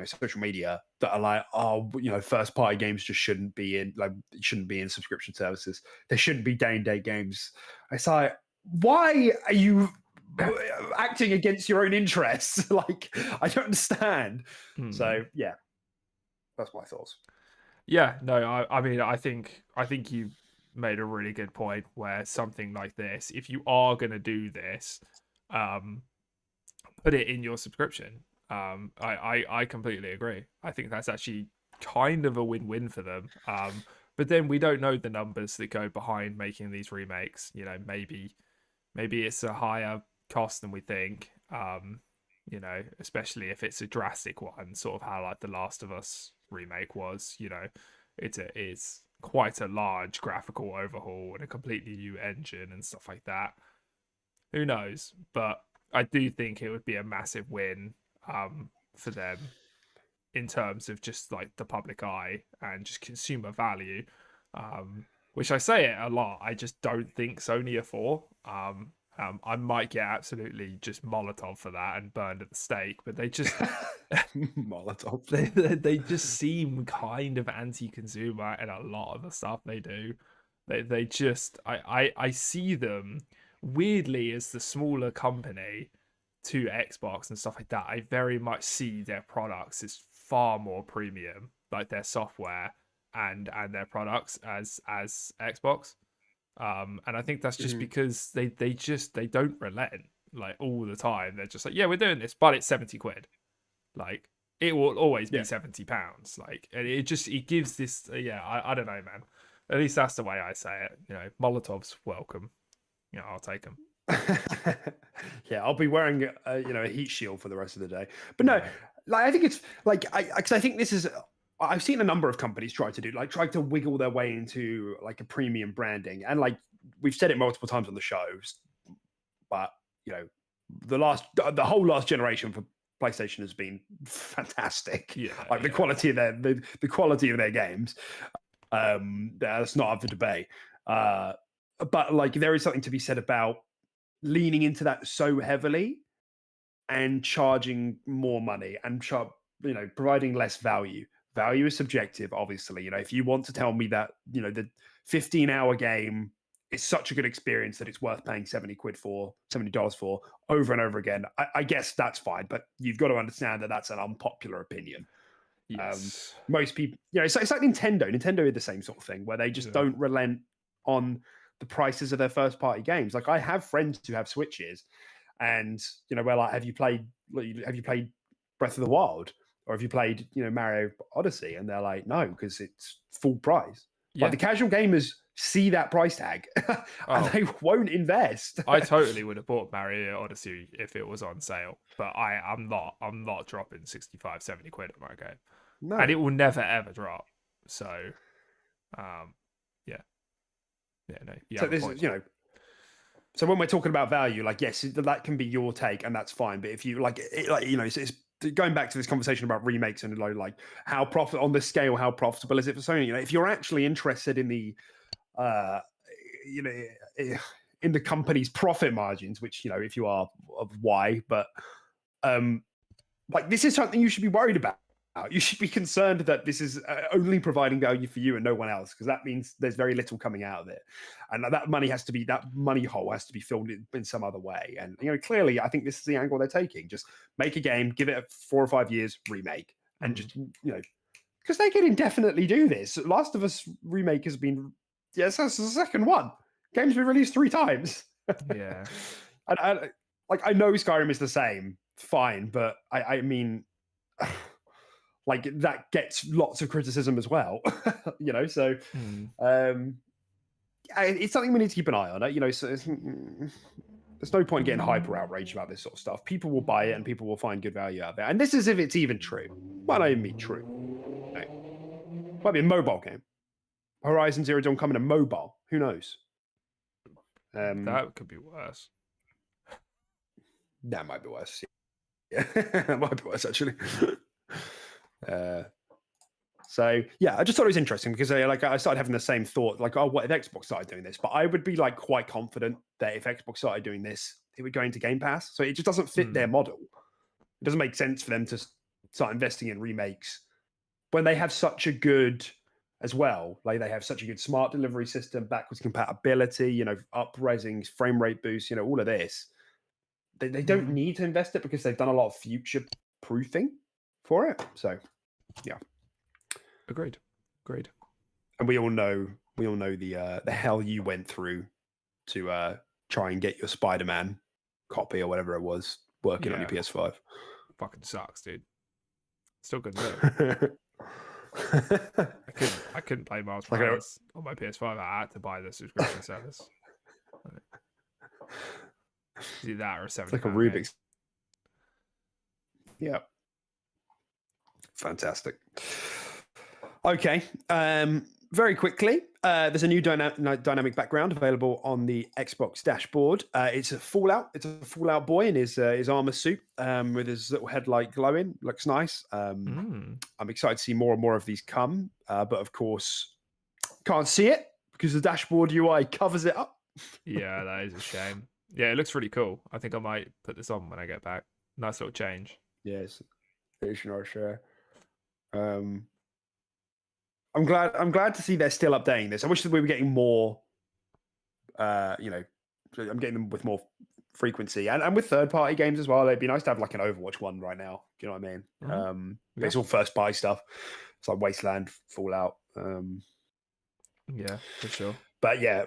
Speaker 2: social media that are like, oh, first party games just shouldn't be in subscription services. There shouldn't be day-and-date games. It's like, why are you acting against your own interests? Like, I don't understand. So yeah, that's my thoughts.
Speaker 1: Yeah, no, I mean, I think you made a really good point where something like this, if you are going to do this, put it in your subscription. I completely agree. I think that's actually kind of a win-win for them. But then we don't know the numbers that go behind making these remakes. Maybe it's a higher cost than we think. Especially if it's a drastic one, sort of how like the Last of Us remake was. It's quite a large graphical overhaul and a completely new engine and stuff like that. Who knows? But I do think it would be a massive win for them in terms of just like the public eye and just consumer value. Which I say it a lot. I just don't think Sony are for. I might get absolutely just Molotov for that and burned at the stake, but they just
Speaker 2: Molotov.
Speaker 1: They just seem kind of anti-consumer in a lot of the stuff they do. They just I see them weirdly as the smaller company to Xbox and stuff like that. I very much see their products as far more premium, like their software and their products as Xbox. And I think that's just because they don't relent like all the time. They're just like, yeah, we're doing this, but it's 70 quid. Like it will always be £70. Like, and it gives this. I don't know, man. At least that's the way I say it. Molotov's welcome. I'll take them.
Speaker 2: Yeah, I'll be wearing a heat shield for the rest of the day. But no, like I think it's like because I think this is. I've seen a number of companies try to wiggle their way into like a premium branding, and like we've said it multiple times on the shows, but the whole last generation for PlayStation has been fantastic. The quality of the quality of their games, that's not up for debate. But like there is something to be said about leaning into that so heavily and charging more money and providing less value. Value is subjective, obviously. If you want to tell me that, the 15-hour game is such a good experience that it's worth paying $70 for over and over again, I guess that's fine. But you've got to understand that that's an unpopular opinion.
Speaker 1: Yes.
Speaker 2: Most people, it's like Nintendo. Nintendo did the same sort of thing where they just don't relent on the prices of their first party games. Like I have friends who have Switches, and we're like, have you played Breath of the Wild? Or have you played, Mario Odyssey? And they're like, no, because it's full price. Yeah. Like the casual gamers see that price tag and they won't invest.
Speaker 1: I totally would have bought Mario Odyssey if it was on sale, but I'm not dropping 65, 70 quid on my game. No. And it will never ever drop. So, yeah. Yeah, no.
Speaker 2: So this is, so when we're talking about value, like, yes, that can be your take and that's fine. But if you it's going back to this conversation about remakes and like how on this scale, how profitable is it for Sony? If you're actually interested in the in the company's profit margins, which if you are, why? But like this is something you should be worried about. You should be concerned that this is only providing value for you and no one else, because that means there's very little coming out of it, and that money hole has to be filled in some other way. And clearly, I think this is the angle they're taking: just make a game, give it 4 or 5 years, remake, and just because they can indefinitely do this. Last of Us remake has been that's the second one. Game's been released 3 times.
Speaker 1: Yeah,
Speaker 2: and I know Skyrim is the same, fine, but I mean. Like that gets lots of criticism as well, So it's something we need to keep an eye on. So there's no point getting hyper outraged about this sort of stuff. People will buy it and people will find good value out there. And this is if it's even true. Well, I mean true. Might be a mobile game. Horizon Zero Dawn coming to mobile. Who knows?
Speaker 1: That could be worse.
Speaker 2: That might be worse. Yeah, that might be worse actually. So yeah, I just thought it was interesting because I started having the same thought, like, oh, what if Xbox started doing this? But I would be like quite confident that if Xbox started doing this, it would go into Game Pass. So it just doesn't fit their model. It doesn't make sense for them to start investing in remakes when they have such a good, as well, like they have such a good smart delivery system, backwards compatibility, up-resing, frame rate boost, all of this. They don't need to invest it because they've done a lot of future proofing for it. So, yeah.
Speaker 1: Agreed.
Speaker 2: And we all know the hell you went through to try and get your Spider-Man copy or whatever it was working on your PS5.
Speaker 1: Fucking sucks, dude. Still couldn't do it. I couldn't play Miles Morales on my PS5. I had to buy the subscription service. Do that or 70.
Speaker 2: It's like a Rubik's. Yeah. Fantastic. Okay. Very quickly, there's a new dynamic background available on the Xbox dashboard. It's a Fallout. It's a Fallout boy in his armor suit with his little headlight glowing. Looks nice. I'm excited to see more and more of these come, but of course, can't see it because the dashboard UI covers it up.
Speaker 1: Yeah, that is a shame. Yeah, it looks really cool. I think I might put this on when I get back. Nice little change.
Speaker 2: Yes, it's nice. Sure. I'm glad to see they're still updating this. I wish that we were getting more. I'm getting them with more frequency and with third-party games as well. It'd be nice to have like an Overwatch one right now. Do you know what I mean? But it's all first-party stuff. It's like Wasteland, Fallout.
Speaker 1: Yeah, for sure.
Speaker 2: But yeah,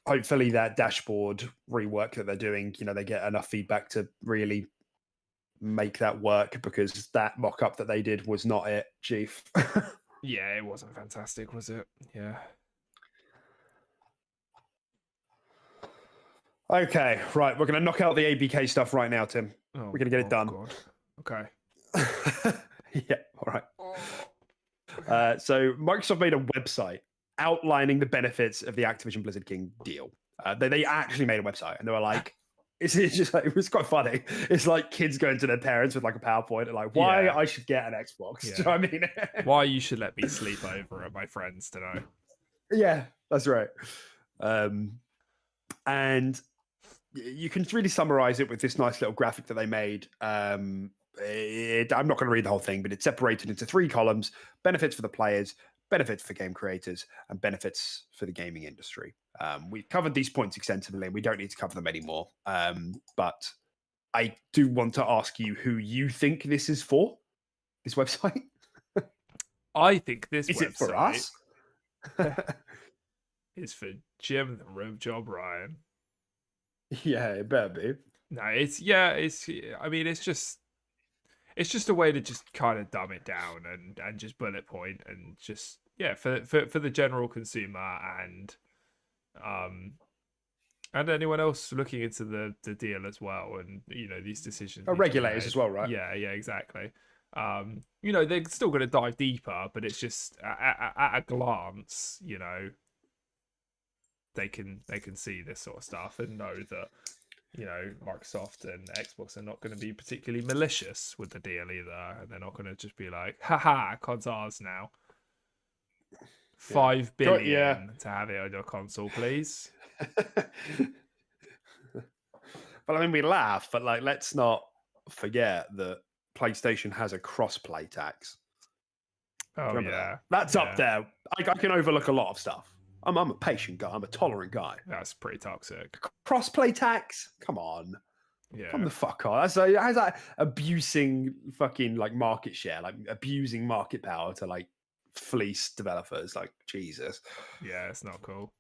Speaker 2: hopefully that dashboard rework that they're doing, they get enough feedback to really make that work, because that mock-up that they did was not it, Chief.
Speaker 1: Yeah, it wasn't fantastic, was it? Yeah.
Speaker 2: Okay, right. We're going to knock out the ABK stuff right now, Tim.
Speaker 1: Oh,
Speaker 2: we're going to get it done.
Speaker 1: God. Okay.
Speaker 2: Yeah, all right. So Microsoft made a website outlining the benefits of the Activision Blizzard King deal. They actually made a website, and they were like, it's just like, it was quite funny. It's like kids going to their parents with like a PowerPoint and like, why I should get an Xbox. Yeah. Do you know what I mean?
Speaker 1: Why you should let me sleep over at my friends tonight.
Speaker 2: Yeah, that's right. And you can really summarize it with this nice little graphic that they made. I'm not going to read the whole thing, but it's separated into 3 columns: benefits for the players, benefits for game creators, and benefits for the gaming industry. We've covered these points extensively, and we don't need to cover them anymore. But I do want to ask you who you think this is for, this website.
Speaker 1: I think this
Speaker 2: is
Speaker 1: website
Speaker 2: it for us?
Speaker 1: is for Jim the Rim Job Ryan.
Speaker 2: Yeah, it better be.
Speaker 1: No, it's just a way to just kind of dumb it down and just bullet point and just for the general consumer and anyone else looking into the deal as well, and these decisions.
Speaker 2: Regulators as well, right?
Speaker 1: Yeah, exactly. They're still going to dive deeper, but it's just at a glance, they can see this sort of stuff and know that Microsoft and Xbox are not going to be particularly malicious with the deal either, and they're not going to just be like, haha, COD's ours now. 5 billion to have it on your console, please.
Speaker 2: Well, I mean, we laugh, but like, let's not forget that PlayStation has a cross-play tax.
Speaker 1: Oh yeah,
Speaker 2: that's up there. I can overlook a lot of stuff. I'm a patient guy. I'm a tolerant guy.
Speaker 1: That's pretty toxic.
Speaker 2: Cross-play tax? Come on.
Speaker 1: Yeah.
Speaker 2: Come the fuck on. How's that abusing fucking like market share, like abusing market power to like fleece developers? Like, Jesus.
Speaker 1: Yeah, it's not cool.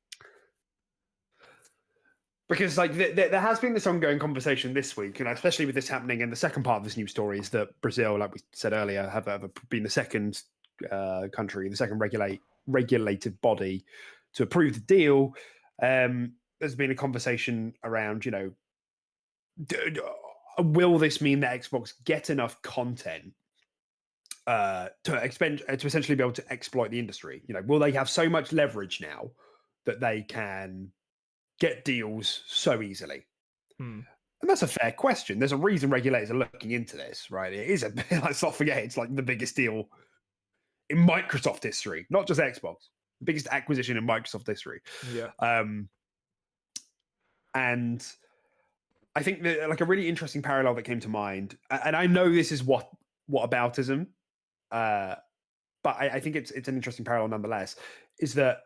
Speaker 2: Because like there has been this ongoing conversation this week, and especially with this happening, and the second part of this news story is that Brazil, like we said earlier, have been the second country, the second regulated body to approve the deal. There's been a conversation around, will this mean that Xbox get enough content to essentially be able to exploit the industry? Will they have so much leverage now that they can get deals so easily? And that's a fair question. There's a reason regulators are looking into this, right? It is let's not forget, it's like the biggest deal in Microsoft history, not just Xbox. The biggest acquisition in Microsoft history.
Speaker 1: Yeah.
Speaker 2: And I think that like a really interesting parallel that came to mind, and I know this is whataboutism, but I think it's an interesting parallel nonetheless, is that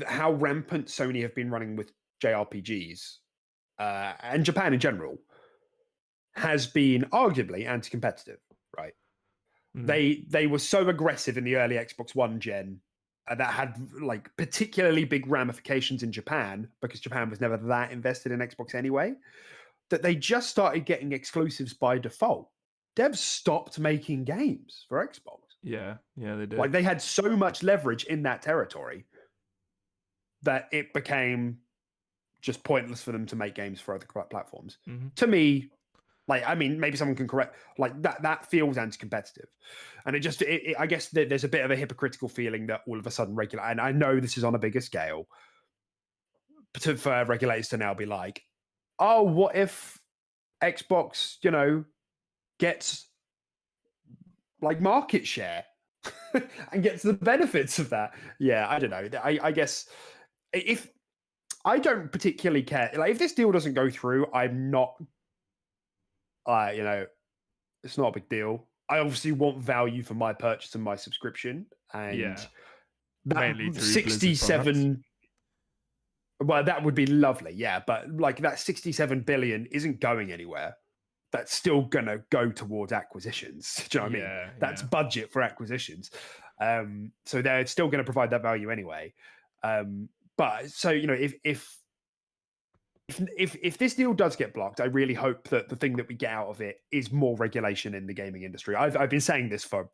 Speaker 2: how rampant Sony have been running with JRPGs and Japan in general has been arguably anti-competitive, right? They were so aggressive in the early Xbox One gen that had like particularly big ramifications in Japan because Japan was never that invested in Xbox anyway, that they just started getting exclusives by default. Devs stopped making games for Xbox.
Speaker 1: Yeah, they did.
Speaker 2: Like they had so much leverage in that territory that it became just pointless for them to make games for other platforms. To me, like, I mean, maybe someone can correct, like that feels anti-competitive. And I guess there's a bit of a hypocritical feeling that all of a sudden and I know this is on a bigger scale, for regulators to now be like, oh, what if Xbox, gets like market share and gets the benefits of that? Yeah, I don't know. I guess if I don't particularly care, like if this deal doesn't go through, I'm not, it's not a big deal. I obviously want value for my purchase and my subscription, and that
Speaker 1: mainly through
Speaker 2: 67. Well, that would be lovely, yeah. But like that 67 billion isn't going anywhere. That's still gonna go towards acquisitions. Do you know what I mean? That's budget for acquisitions. So they're still going to provide that value anyway. But so if this deal does get blocked, I really hope that the thing that we get out of it is more regulation in the gaming industry. I've been saying this for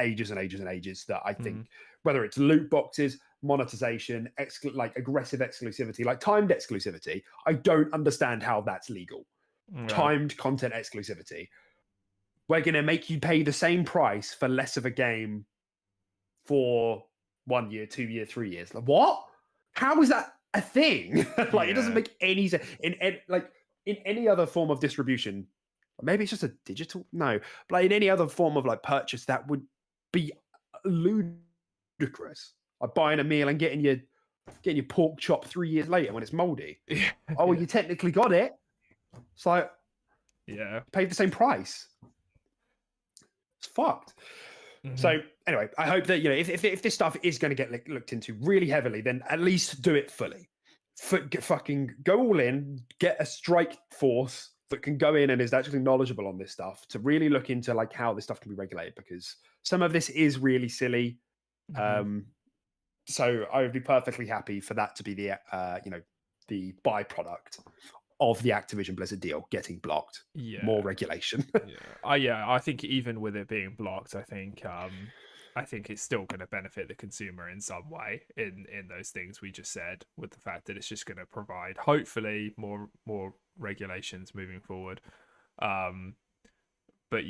Speaker 2: ages and ages and ages, that I think whether it's loot boxes, monetization, like aggressive exclusivity, like timed exclusivity, I don't understand how that's legal. Timed content exclusivity. We're going to make you pay the same price for less of a game for 1 year, 2 year, 3 years. Like, what? How is that a thing? It doesn't make any sense. In any other form of distribution, maybe it's just a digital, no, but like in any other form of like purchase, that would be ludicrous. Like buying a meal and getting your pork chop 3 years later when it's moldy. Oh, well, you technically got it. It's like, pay the same price. It's fucked. So anyway, I hope that if this stuff is going to get looked into really heavily, then at least do it fully. Fucking go all in. Get a strike force that can go in and is actually knowledgeable on this stuff to really look into like how this stuff can be regulated, because some of this is really silly. So I would be perfectly happy for that to be the the byproduct of the Activision Blizzard deal getting blocked. More regulation.
Speaker 1: I think even with it being blocked, I think it's still going to benefit the consumer in some way in those things we just said, with the fact that it's just going to provide hopefully more regulations moving forward. But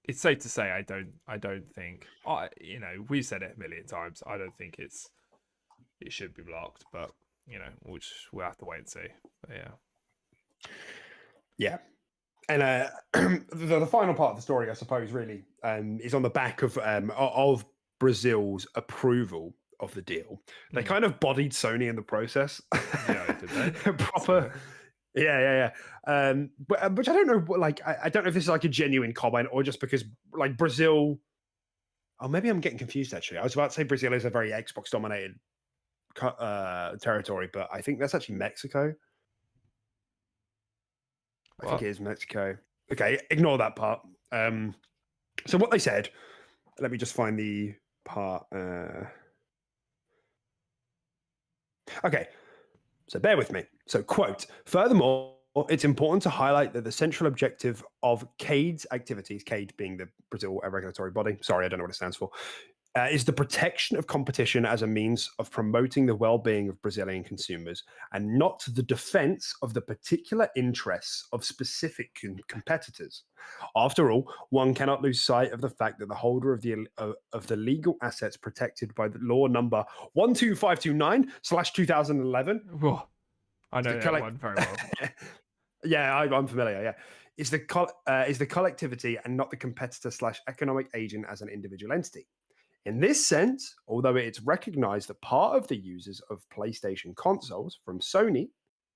Speaker 1: it's safe to say I don't think we've said it a million times. I don't think it should be blocked, but we'll have to wait and see. But
Speaker 2: yeah. And the final part of the story, I suppose, really is on the back of Brazil's approval of the deal. They kind of bodied Sony in the process.
Speaker 1: Did they?
Speaker 2: Proper. Yeah. But which I don't know. Like, I don't know if this is like a genuine comment or just because like Brazil. Oh, maybe I'm getting confused. Actually, I was about to say Brazil is a very Xbox dominated territory, but I think that's actually Mexico. I think it is Mexico. Okay, ignore that part. So what they said, let me just find the part. Okay, so bear with me. So quote, furthermore, it's important to highlight that the central objective of CADE's activities, CADE being the Brazil regulatory body, sorry, I don't know what it stands for, is the protection of competition as a means of promoting the well-being of Brazilian consumers, and not the defense of the particular interests of specific competitors. After all, one cannot lose sight of the fact that the holder of the legal assets protected by the law number 12529/2011.
Speaker 1: Whoa, I know that one very well.
Speaker 2: Yeah, I'm familiar. Yeah, is the collectivity and not the competitor/economic agent as an individual entity. In this sense, although it's recognized that part of the users of PlayStation consoles from Sony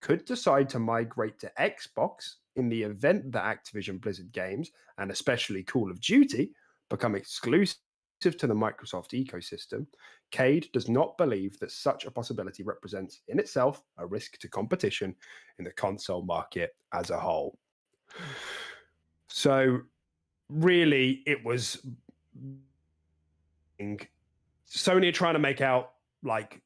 Speaker 2: could decide to migrate to Xbox in the event that Activision Blizzard games, and especially Call of Duty, become exclusive to the Microsoft ecosystem, Cade does not believe that such a possibility represents in itself a risk to competition in the console market as a whole. So really, it was Sony are trying to make out like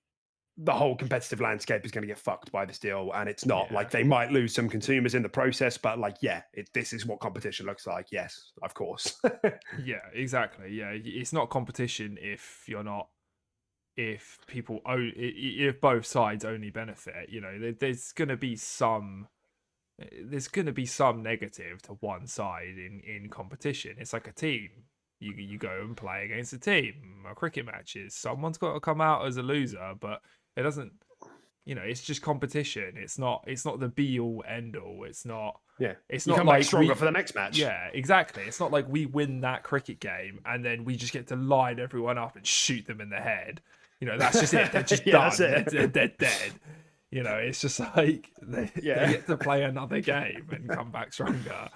Speaker 2: the whole competitive landscape is going to get fucked by this deal, and it's not. Like, they might lose some consumers in the process, but like, yeah, this is what competition looks like. Yes, of course.
Speaker 1: Yeah, exactly. Yeah, it's not competition if if both sides only benefit. You know, there's going to be some negative to one side in competition. It's like a team. You go and play against a team. Cricket matches, someone's got to come out as a loser, but it doesn't. You know, it's just competition. It's not the be all end all. It's not.
Speaker 2: Yeah,
Speaker 1: it's
Speaker 2: you
Speaker 1: not
Speaker 2: come
Speaker 1: like
Speaker 2: back stronger for the next match.
Speaker 1: Yeah, exactly. It's not like we win that cricket game and then we just get to line everyone up and shoot them in the head. You know, that's just it. They're just done. They're dead. You know, it's just like they get to play another game and come back stronger.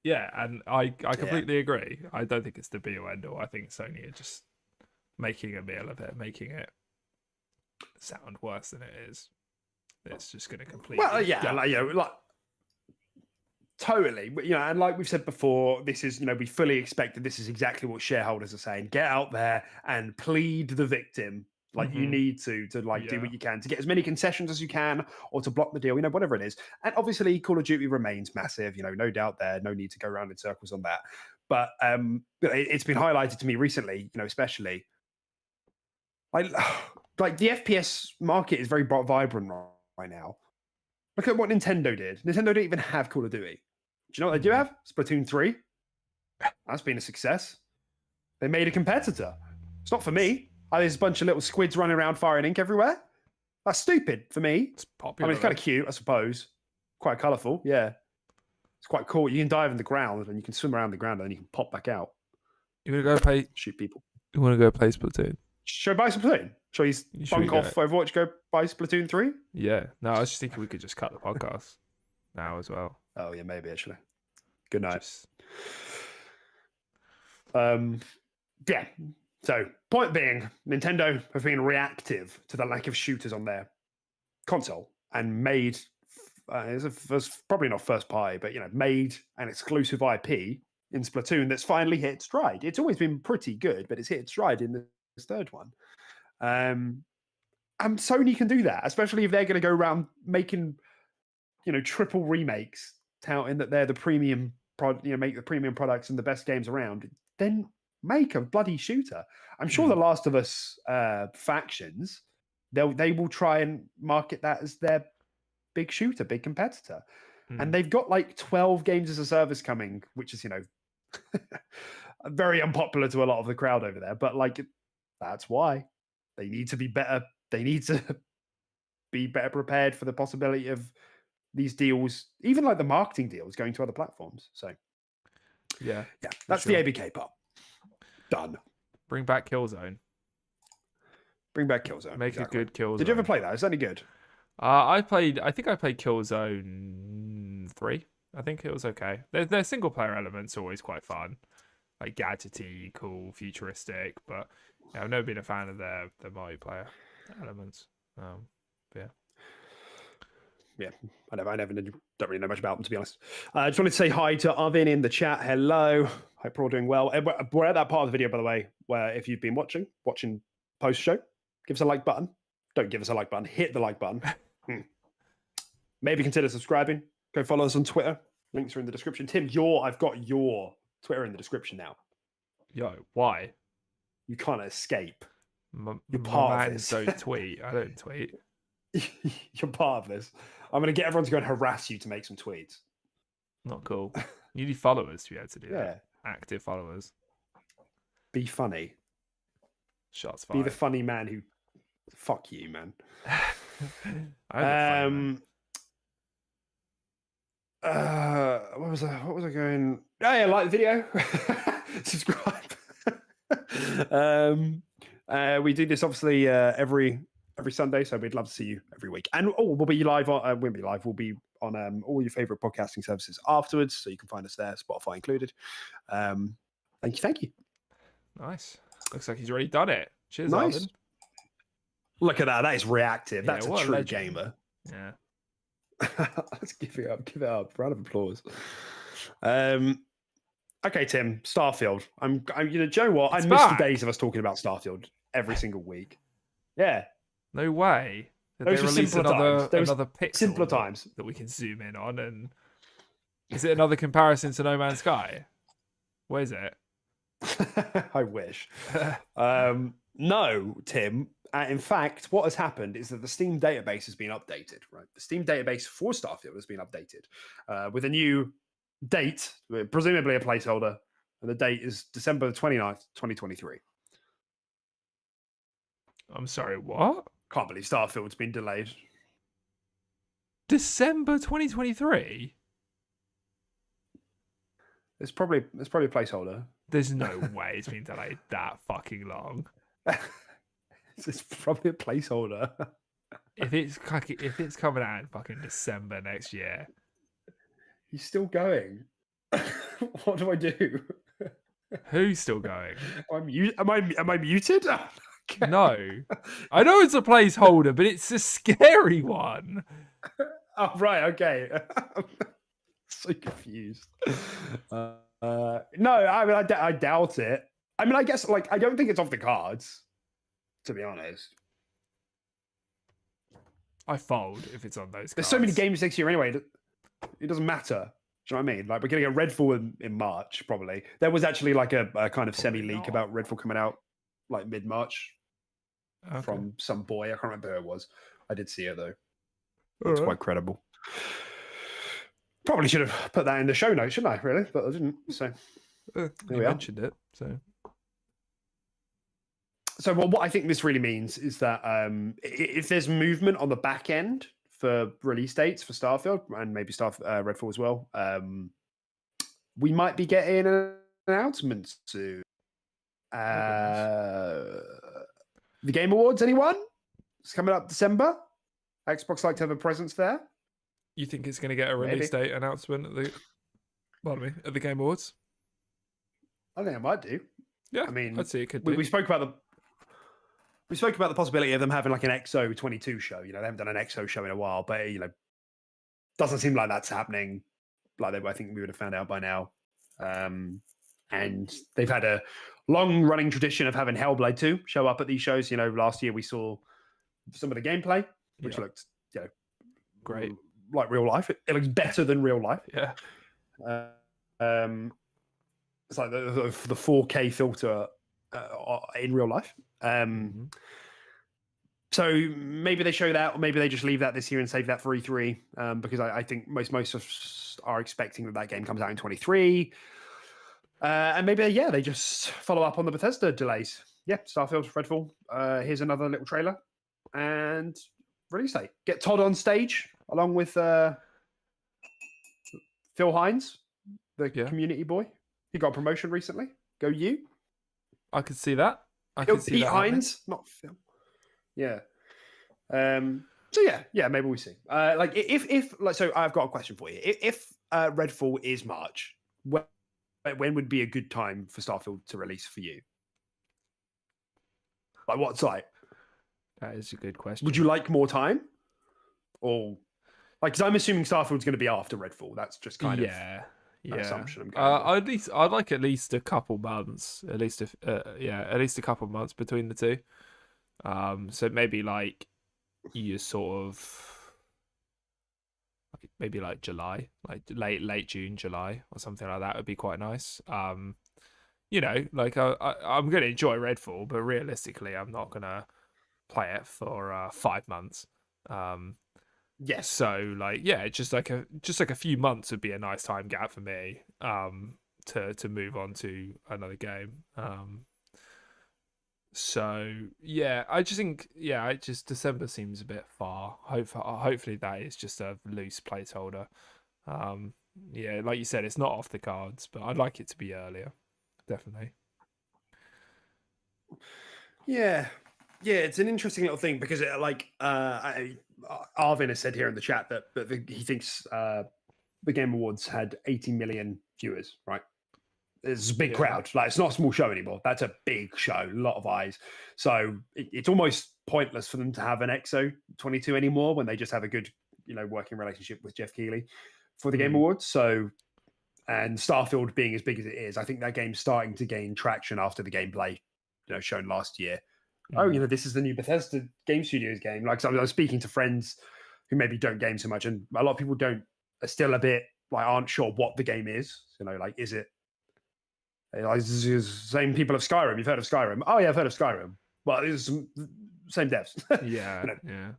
Speaker 1: Yeah, and I completely agree. I don't think it's the be all end all. I think Sony are just making a meal of it, making it sound worse than it is. It's just going to completely.
Speaker 2: Well, yeah, like totally. You know, and like we've said before, this is, we fully expected. This is exactly what shareholders are saying. Get out there and plead the victim. Like, you need to do what you can to get as many concessions as you can, or to block the deal, whatever it is. And obviously Call of Duty remains massive, no doubt there, no need to go around in circles on that. But it's been highlighted to me recently, especially like the FPS market is very vibrant right now. Look at what Nintendo did. Nintendo didn't even have Call of Duty. Do you know what they do have? Splatoon 3. That's been a success. They made a competitor. It's not for me. There's a bunch of little squids running around firing ink everywhere. That's stupid for me.
Speaker 1: It's popular.
Speaker 2: It's kind of cute, I suppose. Quite colourful, yeah. It's quite cool. You can dive in the ground and you can swim around the ground and then you can pop back out.
Speaker 1: You want to go play?
Speaker 2: Shoot people.
Speaker 1: You want to go play Splatoon?
Speaker 2: Should I buy Splatoon? Shall you bunk off Overwatch, go buy Splatoon 3?
Speaker 1: Yeah. No, I was just thinking we could just cut the podcast now as well.
Speaker 2: Oh, yeah, maybe, actually. Good night. Yeah. So, point being, Nintendo have been reactive to the lack of shooters on their console and made, it's probably not first party, but, made an exclusive IP in Splatoon that's finally hit stride. It's always been pretty good, but it's hit stride in this third one. And Sony can do that, especially if they're going to go around making, triple remakes, touting that they're the premium make the premium products and the best games around. Then make a bloody shooter. I'm sure the Last of Us factions, they will try and market that as their big shooter, big competitor. And they've got like 12 games as a service coming, which is, very unpopular to a lot of the crowd over there. But like, that's why they need to be better. They need to be better prepared for the possibility of these deals, even like the marketing deals, going to other platforms. So yeah, that's the ABK part. Done.
Speaker 1: Bring back Killzone. Make a good Killzone.
Speaker 2: Did you ever play that? Is that any good?
Speaker 1: I think I played Killzone 3. I think it was okay. Their single player elements are always quite fun, like gadgety, cool, futuristic. But I've never been a fan of their multiplayer elements.
Speaker 2: Yeah, I don't really know much about them, to be honest. I just wanted to say hi to Arvin in the chat. Hello. Hope we're all doing well. We're at that part of the video, by the way, where if you've been watching post-show, give us a like button. Don't give us a like button. Hit the like button. Maybe consider subscribing. Go follow us on Twitter. Links are in the description. Tim, I've got your Twitter in the description now.
Speaker 1: Yo, why?
Speaker 2: You can't escape.
Speaker 1: You're part of this. Don't tweet. I don't tweet.
Speaker 2: You're part of this. I'm going to get everyone to go and harass you to make some tweets.
Speaker 1: Not cool. You need followers to be able to do that. Active followers.
Speaker 2: Be funny.
Speaker 1: Shots fired.
Speaker 2: Be the funny man who... Fuck you, man. What was I going? Oh yeah, like the video. Subscribe. We do this obviously every every Sunday. So we'd love to see you every week. And we'll be live on, we'll be live. We'll be on all your favorite podcasting services afterwards. So you can find us there, Spotify included. Thank you.
Speaker 1: Nice. Looks like he's already done it. Cheers,
Speaker 2: Nice.
Speaker 1: Arvin.
Speaker 2: Look at that. That is reactive.
Speaker 1: Yeah,
Speaker 2: That's a
Speaker 1: what a
Speaker 2: true
Speaker 1: legend.
Speaker 2: gamer.
Speaker 1: Yeah.
Speaker 2: Let's give it up. Give it up. Round of applause. Okay, Tim. Starfield. I'm you know, Joe, what?
Speaker 1: It's
Speaker 2: I miss the
Speaker 1: back.
Speaker 2: days of us talking about Starfield every single week. Yeah.
Speaker 1: No way. Did
Speaker 2: Those
Speaker 1: they
Speaker 2: were
Speaker 1: release
Speaker 2: simpler
Speaker 1: another
Speaker 2: times. Those
Speaker 1: another pixel
Speaker 2: simpler
Speaker 1: that-
Speaker 2: times.
Speaker 1: that we can zoom in on? And is it another comparison to No Man's Sky? What is it?
Speaker 2: I wish. No, Tim. In fact, what has happened is that the Steam database has been updated. Right, the Steam database for Starfield has been updated with a new date, presumably a placeholder, and the date is December the 29th, 2023.
Speaker 1: I'm sorry, what?
Speaker 2: Can't believe Starfield's been delayed.
Speaker 1: December 2023?
Speaker 2: It's probably a placeholder.
Speaker 1: There's no way it's been delayed that fucking long.
Speaker 2: It's probably a placeholder.
Speaker 1: If it's coming out in fucking December next year,
Speaker 2: He's still going. What do I do?
Speaker 1: who's still going?
Speaker 2: Am I muted? Okay.
Speaker 1: No. I know it's a placeholder, but it's a scary one.
Speaker 2: Oh right, okay. I'm so confused. No, I mean I doubt it. I mean, I guess I don't think it's off the cards, to be honest.
Speaker 1: I fold if it's on those.
Speaker 2: There's so many games next year anyway. It doesn't matter. Do you know what I mean? Like we're gonna get Redfall in March probably. There was actually like a kind of semi-leak about Redfall coming out like mid-March from some boy. I can't remember who it was. I did see it though. It's quite credible. Probably should have put that in the show notes, shouldn't I? Really, but I didn't. So
Speaker 1: you mentioned it.
Speaker 2: So what I think this really means is that if there's movement on the back end for release dates for Starfield and maybe Redfall as well, we might be getting an announcement soon. The Game Awards, anyone? It's coming up December. Xbox like to have a presence there.
Speaker 1: You think it's going to get a release date announcement at the Game Awards?
Speaker 2: I think it might do.
Speaker 1: Yeah,
Speaker 2: I mean,
Speaker 1: I'd say it could.
Speaker 2: We spoke about the possibility of them having like an XO 22 show. You know, they haven't done an XO show in a while, but doesn't seem like that's happening. I think we would have found out by now. And they've had a long-running tradition of having Hellblade 2 show up at these shows. You know, last year we saw some of the gameplay, which looked,
Speaker 1: great,
Speaker 2: like real life. It looks better than real life.
Speaker 1: Yeah.
Speaker 2: It's like the 4K filter in real life. So maybe they show that, or maybe they just leave that this year and save that for E3, because I think most of us are expecting that game comes out in 23. And maybe, they just follow up on the Bethesda delays. Yeah, Starfield, Redfall. Here's another little trailer. And release date. Get Todd on stage, along with Phil Hines, the community boy. He got a promotion recently. Go you.
Speaker 1: I could see that. I could see
Speaker 2: Pete
Speaker 1: that
Speaker 2: Hines, not Phil. Yeah. So maybe we see. So I've got a question for you. If Redfall is March, when would be a good time for Starfield to release for you? Like what site?
Speaker 1: That is a good question.
Speaker 2: Would you like more time, or because I'm assuming Starfield's going to be after Redfall? That's just kind of an assumption. I'm going
Speaker 1: I'd like at least a couple months, at least a couple months between the two. So maybe like you sort of maybe like July, like late June, July, or something like that would be quite nice. I'm going to enjoy Redfall, but realistically, I'm not going to play it for 5 months.
Speaker 2: Yes.
Speaker 1: So just like a few months would be a nice time gap for me. To move on to another game. I just think December seems a bit far. Hopefully that is just a loose placeholder. Like you said, it's not off the cards, but I'd like it to be earlier. Definitely.
Speaker 2: Yeah. Yeah, it's an interesting little thing because Arvin has said here in the chat that he thinks the Game Awards had 80 million viewers, right? It's a big crowd. Like, it's not a small show anymore. That's a big show, a lot of eyes. So it's almost pointless for them to have an EXO 22 anymore when they just have a good, working relationship with Jeff Keighley for the Game Awards. So, and Starfield being as big as it is, I think that game's starting to gain traction after the gameplay, shown last year. Oh, this is the new Bethesda Game Studios game. Like, so I was speaking to friends who maybe don't game so much, and a lot of people are still a bit aren't sure what the game is. Is it? Same people of Skyrim. You've heard of Skyrim? Oh yeah, I've heard of Skyrim. Well, it's same devs.
Speaker 1: Yeah, yeah.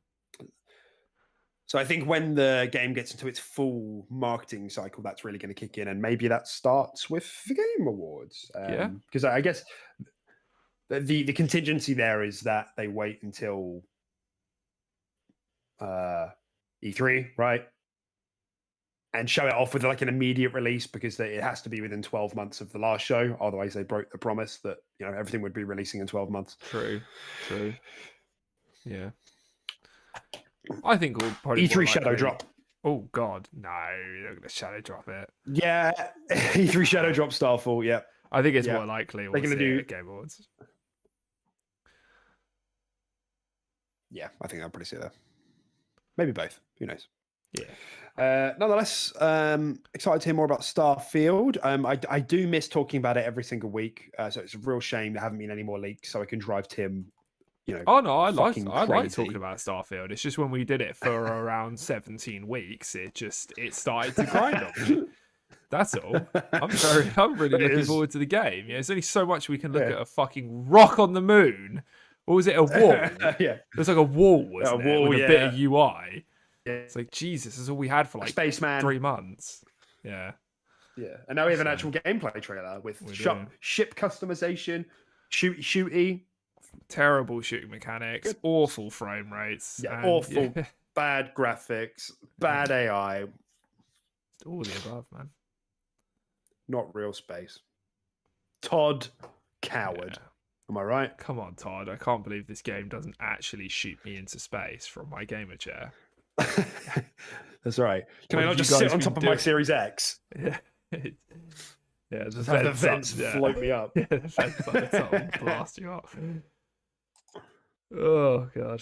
Speaker 2: So I think when the game gets into its full marketing cycle, that's really going to kick in, and maybe that starts with the Game Awards. Because I guess the contingency there is that they wait until E3, right? And show it off with an immediate release because it has to be within 12 months of the last show. Otherwise, they broke the promise that everything would be releasing in 12 months.
Speaker 1: True. Yeah. I think we'll probably
Speaker 2: E3 shadow drop.
Speaker 1: Oh God, no! You're not gonna shadow drop it.
Speaker 2: Yeah, E3 shadow drop Starfall. Yeah,
Speaker 1: I think it's more likely
Speaker 2: they're going to do
Speaker 1: Game Awards.
Speaker 2: Yeah, I think I'll probably see that. Maybe both. Who knows?
Speaker 1: Yeah.
Speaker 2: Nonetheless, excited to hear more about Starfield. I do miss talking about it every single week, so it's a real shame there haven't been any more leaks, so I can drive Tim.
Speaker 1: Oh no, I like talking about Starfield. It's just when we did it for around 17 weeks, it started to grind on me. That's all. I'm really looking forward to the game. Yeah, there's only so much we can look at a fucking rock on the moon. Or was it a wall?
Speaker 2: Yeah,
Speaker 1: there's like a wall, wasn't it? With a bit of UI.
Speaker 2: Yeah.
Speaker 1: It's like, Jesus, this is all we had for
Speaker 2: Spaceman.
Speaker 1: 3 months. Yeah.
Speaker 2: Yeah. And now we have an actual gameplay trailer with ship customization, shooty.
Speaker 1: Terrible shooting mechanics, awful frame rates.
Speaker 2: Yeah, awful, bad graphics, bad AI.
Speaker 1: All the above, man.
Speaker 2: Not real space. Todd, coward. Yeah. Am I right?
Speaker 1: Come on, Todd. I can't believe this game doesn't actually shoot me into space from my gamer chair.
Speaker 2: That's right. Can I not just sit on top of my Series X?
Speaker 1: Yeah. Yeah,
Speaker 2: just have the vents float me up.
Speaker 1: Yeah, the vents on the top blast you up. Oh, God.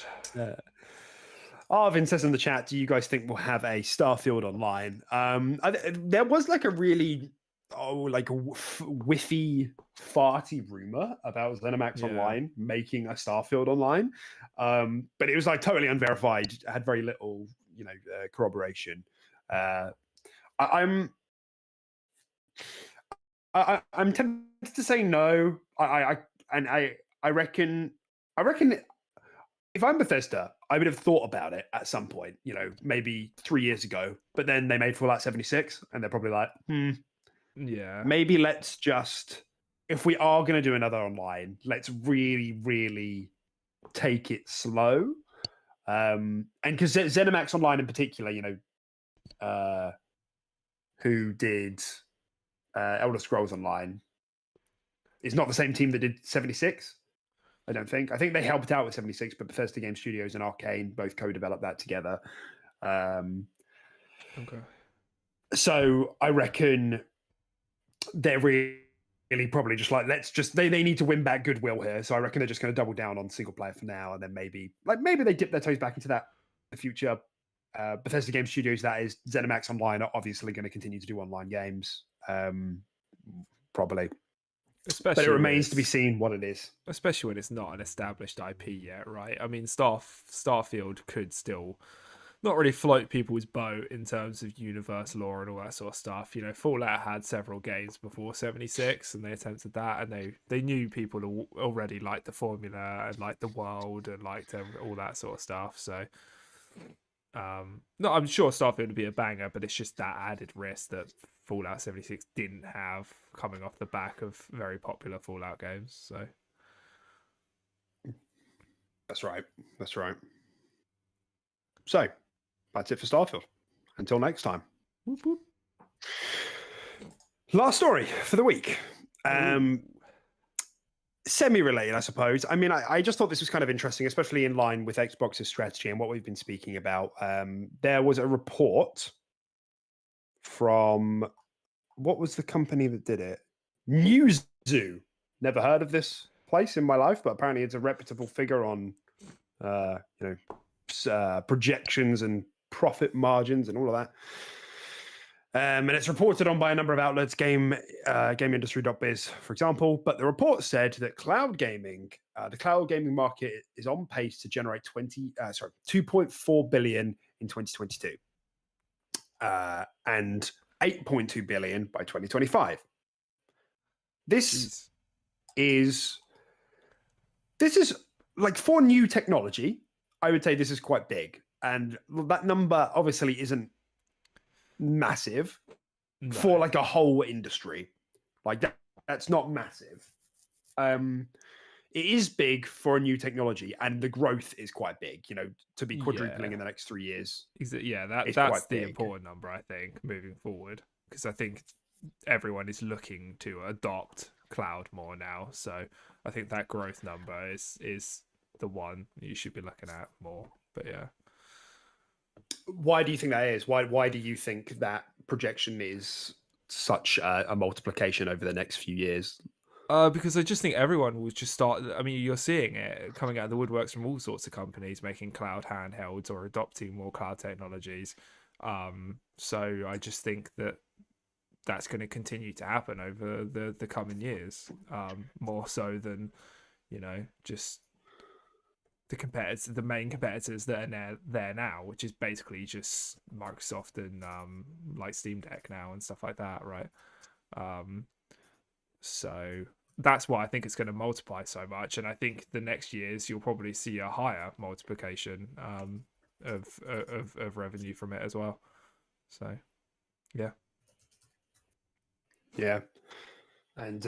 Speaker 2: Arvin says in the chat, do you guys think we'll have a Starfield online? There was a really whiffy, farty rumor about ZeniMax Online making a Starfield online. But it was totally unverified. It had very little, corroboration. I'm tempted to say no. I reckon if I'm Bethesda, I would have thought about it at some point, maybe 3 years ago. But then they made Fallout 76, and they're probably like,
Speaker 1: yeah,
Speaker 2: maybe let's just, if we are going to do another online, let's really, really take it slow. And because ZeniMax Online in particular, who did Elder Scrolls Online, is not the same team that did 76. I don't think. I think they helped out with 76, but Bethesda Game Studios and Arcane both co-developed that together.
Speaker 1: Okay.
Speaker 2: So I reckon they're really probably just they need to win back goodwill here. So I reckon they're just going to double down on single player for now, and then maybe they dip their toes back into that in the future. Bethesda Game Studios, that is ZeniMax Online, are obviously going to continue to do online games, probably. But it remains to be seen what it is.
Speaker 1: Especially when it's not an established IP yet, right? I mean, Starfield could still not really float people's boat in terms of universe lore and all that sort of stuff. Fallout had several games before 76, and they attempted that, and they knew people already liked the formula and liked the world and liked all that sort of stuff. So, no, I'm sure Starfield would be a banger, but it's just that added risk that Fallout 76 didn't have coming off the back of very popular Fallout games. So
Speaker 2: that's right. So that's it for Starfield. Until next time.
Speaker 1: Whoop, whoop.
Speaker 2: Last story for the week. semi-related, I suppose. I mean, I just thought this was kind of interesting, especially in line with Xbox's strategy and what we've been speaking about. There was a report from what was the company that did it? Newzoo. Never heard of this place in my life, but apparently it's a reputable figure on, projections and profit margins and all of that. And it's reported on by a number of outlets, GameIndustry.biz, for example. But the report said that the cloud gaming market is on pace to generate 2.4 billion in 2022, and 8.2 billion by 2025. This is like, for new technology, I would say this is quite big, and that number obviously isn't massive for like a whole industry. Like that's not massive. It is big for a new technology, and the growth is quite big. To be quadrupling in the next 3 years.
Speaker 1: Yeah, that's the important number, I think, moving forward, because I think everyone is looking to adopt cloud more now. So I think that growth number is the one you should be looking at more. But yeah.
Speaker 2: Why do you think that is? Why do you think that projection is such a multiplication over the next few years?
Speaker 1: Because I just think everyone will just start. I mean, you're seeing it coming out of the woodworks from all sorts of companies making cloud handhelds or adopting more cloud technologies. So I just think that's going to continue to happen over the coming years, more so than just the main competitors that are there now, which is basically just Microsoft and like Steam Deck now and stuff like that, right? So that's why I think it's going to multiply so much, and I think the next years you'll probably see a higher multiplication of revenue from it as well. So
Speaker 2: yeah, and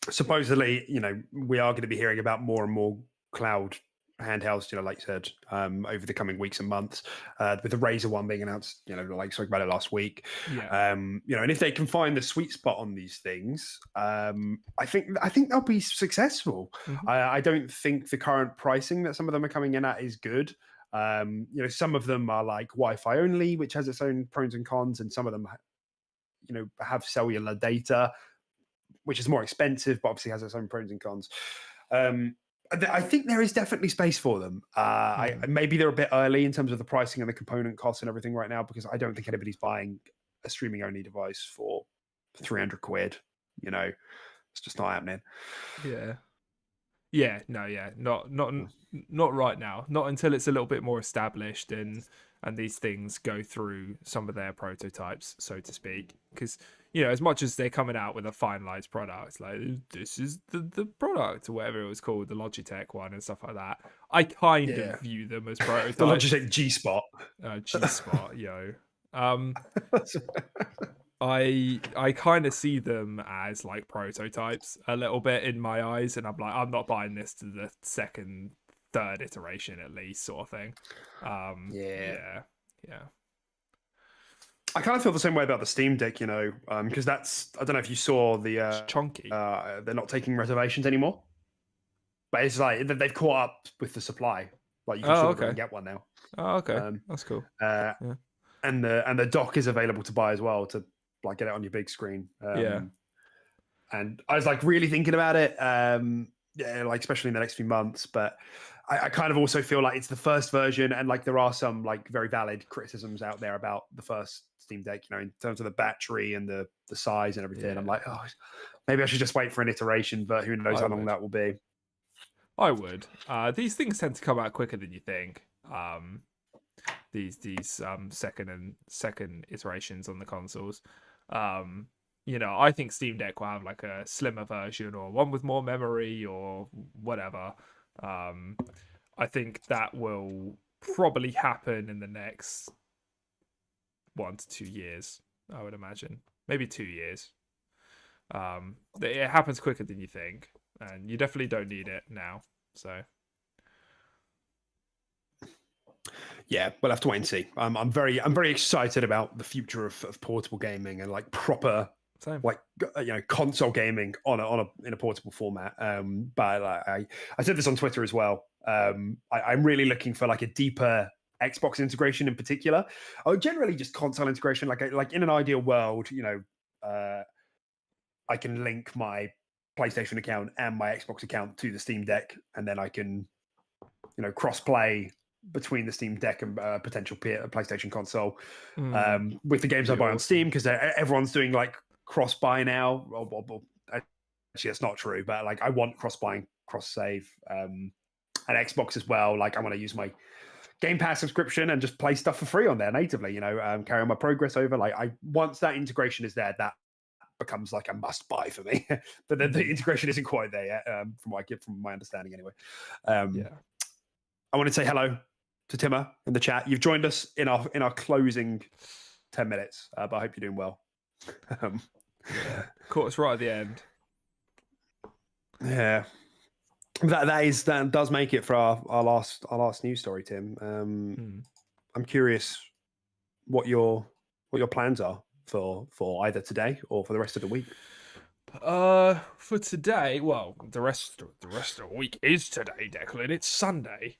Speaker 2: supposedly, we are going to be hearing about more and more cloud handhelds, like you said, over the coming weeks and months, with the Razer one being announced, like spoke about it last week.
Speaker 1: Yeah.
Speaker 2: And if they can find the sweet spot on these things, I think they'll be successful.
Speaker 1: Mm-hmm.
Speaker 2: I don't think the current pricing that some of them are coming in at is good. Some of them are like Wi-Fi only, which has its own pros and cons, and some of them, have cellular data, which is more expensive, but obviously has its own pros and cons. I think there is definitely space for them. Maybe they're a bit early in terms of the pricing and the component costs and everything right now, because I don't think anybody's buying a streaming only device for 300 quid. It's just not happening.
Speaker 1: Not right now. Not until it's a little bit more established and these things go through some of their prototypes, so to speak. Because as much as they're coming out with a finalized product, like this is the product or whatever it was called, the Logitech one and stuff like that, I kind of view them as prototypes.
Speaker 2: The Logitech G Spot.
Speaker 1: G Spot, yo. I kind of see them as like prototypes a little bit in my eyes, and I'm like, I'm not buying this to the second, third iteration at least, sort of thing. Yeah.
Speaker 2: I kind of feel the same way about the Steam Deck, because I don't know if you saw the
Speaker 1: chunky.
Speaker 2: They're not taking reservations anymore, but it's like they've caught up with the supply. Like you can go and get one now.
Speaker 1: Oh, okay, that's cool.
Speaker 2: And the dock is available to buy as well, to like get it on your big screen. And I was like really thinking about it, like especially in the next few months, but I kind of also feel like it's the first version, and like there are some like very valid criticisms out there about the first Steam Deck, in terms of the battery and the size and everything. I'm like, maybe I should just wait for an iteration, but who knows how long that will be.
Speaker 1: I would. These things tend to come out quicker than you think. These second iterations on the consoles. I think Steam Deck will have like a slimmer version or one with more memory or whatever. I think that will probably happen in the next 1 to 2 years, I would imagine. Maybe 2 years. It happens quicker than you think, and you definitely don't need it now. So
Speaker 2: yeah, we'll have to wait and see. I'm very excited about the future of portable gaming and like proper
Speaker 1: Same.
Speaker 2: like console gaming in a portable format. But I said this on Twitter as well. I'm really looking for like a deeper Xbox integration in particular, or generally just console integration. Like in an ideal world, I can link my PlayStation account and my Xbox account to the Steam Deck, and then I can cross play between the Steam Deck and potential PlayStation console with the games I buy on Steam, because everyone's doing like cross buy now. Actually, that's not true, but like I want cross buying, cross save, and Xbox as well. Like I want to use my Game Pass subscription and just play stuff for free on there natively. Carry on my progress over. Like once that integration is there, that becomes like a must buy for me. But the integration isn't quite there yet, from what I get from my understanding anyway. I want to say hello to Timmer in the chat. You've joined us in our closing 10 minutes, but I hope you're doing well.
Speaker 1: Caught us right at the end.
Speaker 2: Yeah, that does make it for our last news story, Tim. I'm curious what your plans are for either today or for the rest of the week.
Speaker 1: For today, well, the rest of the week is today, Declan. It's Sunday.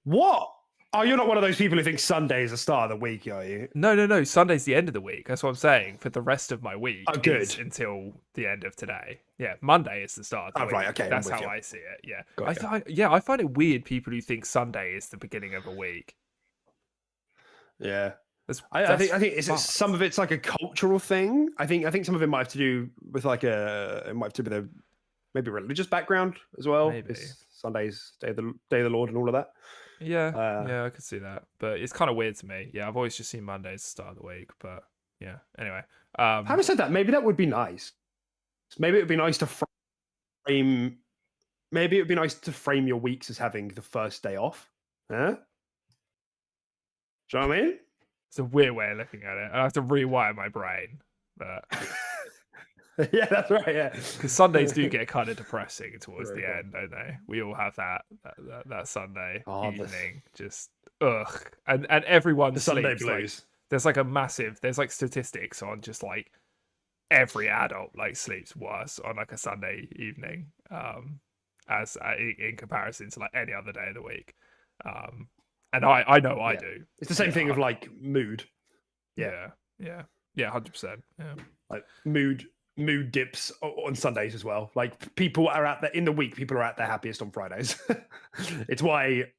Speaker 2: What? Oh, you're not one of those people who think Sunday is the start of the week, are you?
Speaker 1: No. Sunday's the end of the week. That's what I'm saying. For the rest of my week,
Speaker 2: good.
Speaker 1: Until the end of today. Yeah, Monday is the start of the week.
Speaker 2: Right, okay.
Speaker 1: That's how I see it. Yeah,
Speaker 2: Gotcha.
Speaker 1: I find it weird people who think Sunday is the beginning of a week.
Speaker 2: Yeah. I think some of it's like a cultural thing. I think some of it might have to do with maybe a religious background as well.
Speaker 1: Maybe
Speaker 2: Sunday's day of the Lord and all of that.
Speaker 1: Yeah, I could see that, but it's kind of weird to me. Yeah, I've always just seen Monday as the start of the week, but yeah. Anyway,
Speaker 2: having said that, maybe that would be nice. Maybe it would be nice to frame. Maybe it would be nice to frame your weeks as having the first day off. Huh? Do you know what I mean?
Speaker 1: It's a weird way of looking at it. I have to rewire my brain, but
Speaker 2: yeah, that's right. Yeah,
Speaker 1: because Sundays do get kind of depressing towards the end, don't they? We all have that Sunday evening, just ugh, and everyone sleeps.
Speaker 2: Sunday blues.
Speaker 1: There's like statistics on just like every adult like sleeps worse on like a Sunday evening, as in comparison to like any other day of the week. And I know I do.
Speaker 2: It's the same thing of like mood.
Speaker 1: Yeah, 100%. Yeah,
Speaker 2: like mood dips on Sundays as well. Like people are in the week. People are at their happiest on Fridays. It's why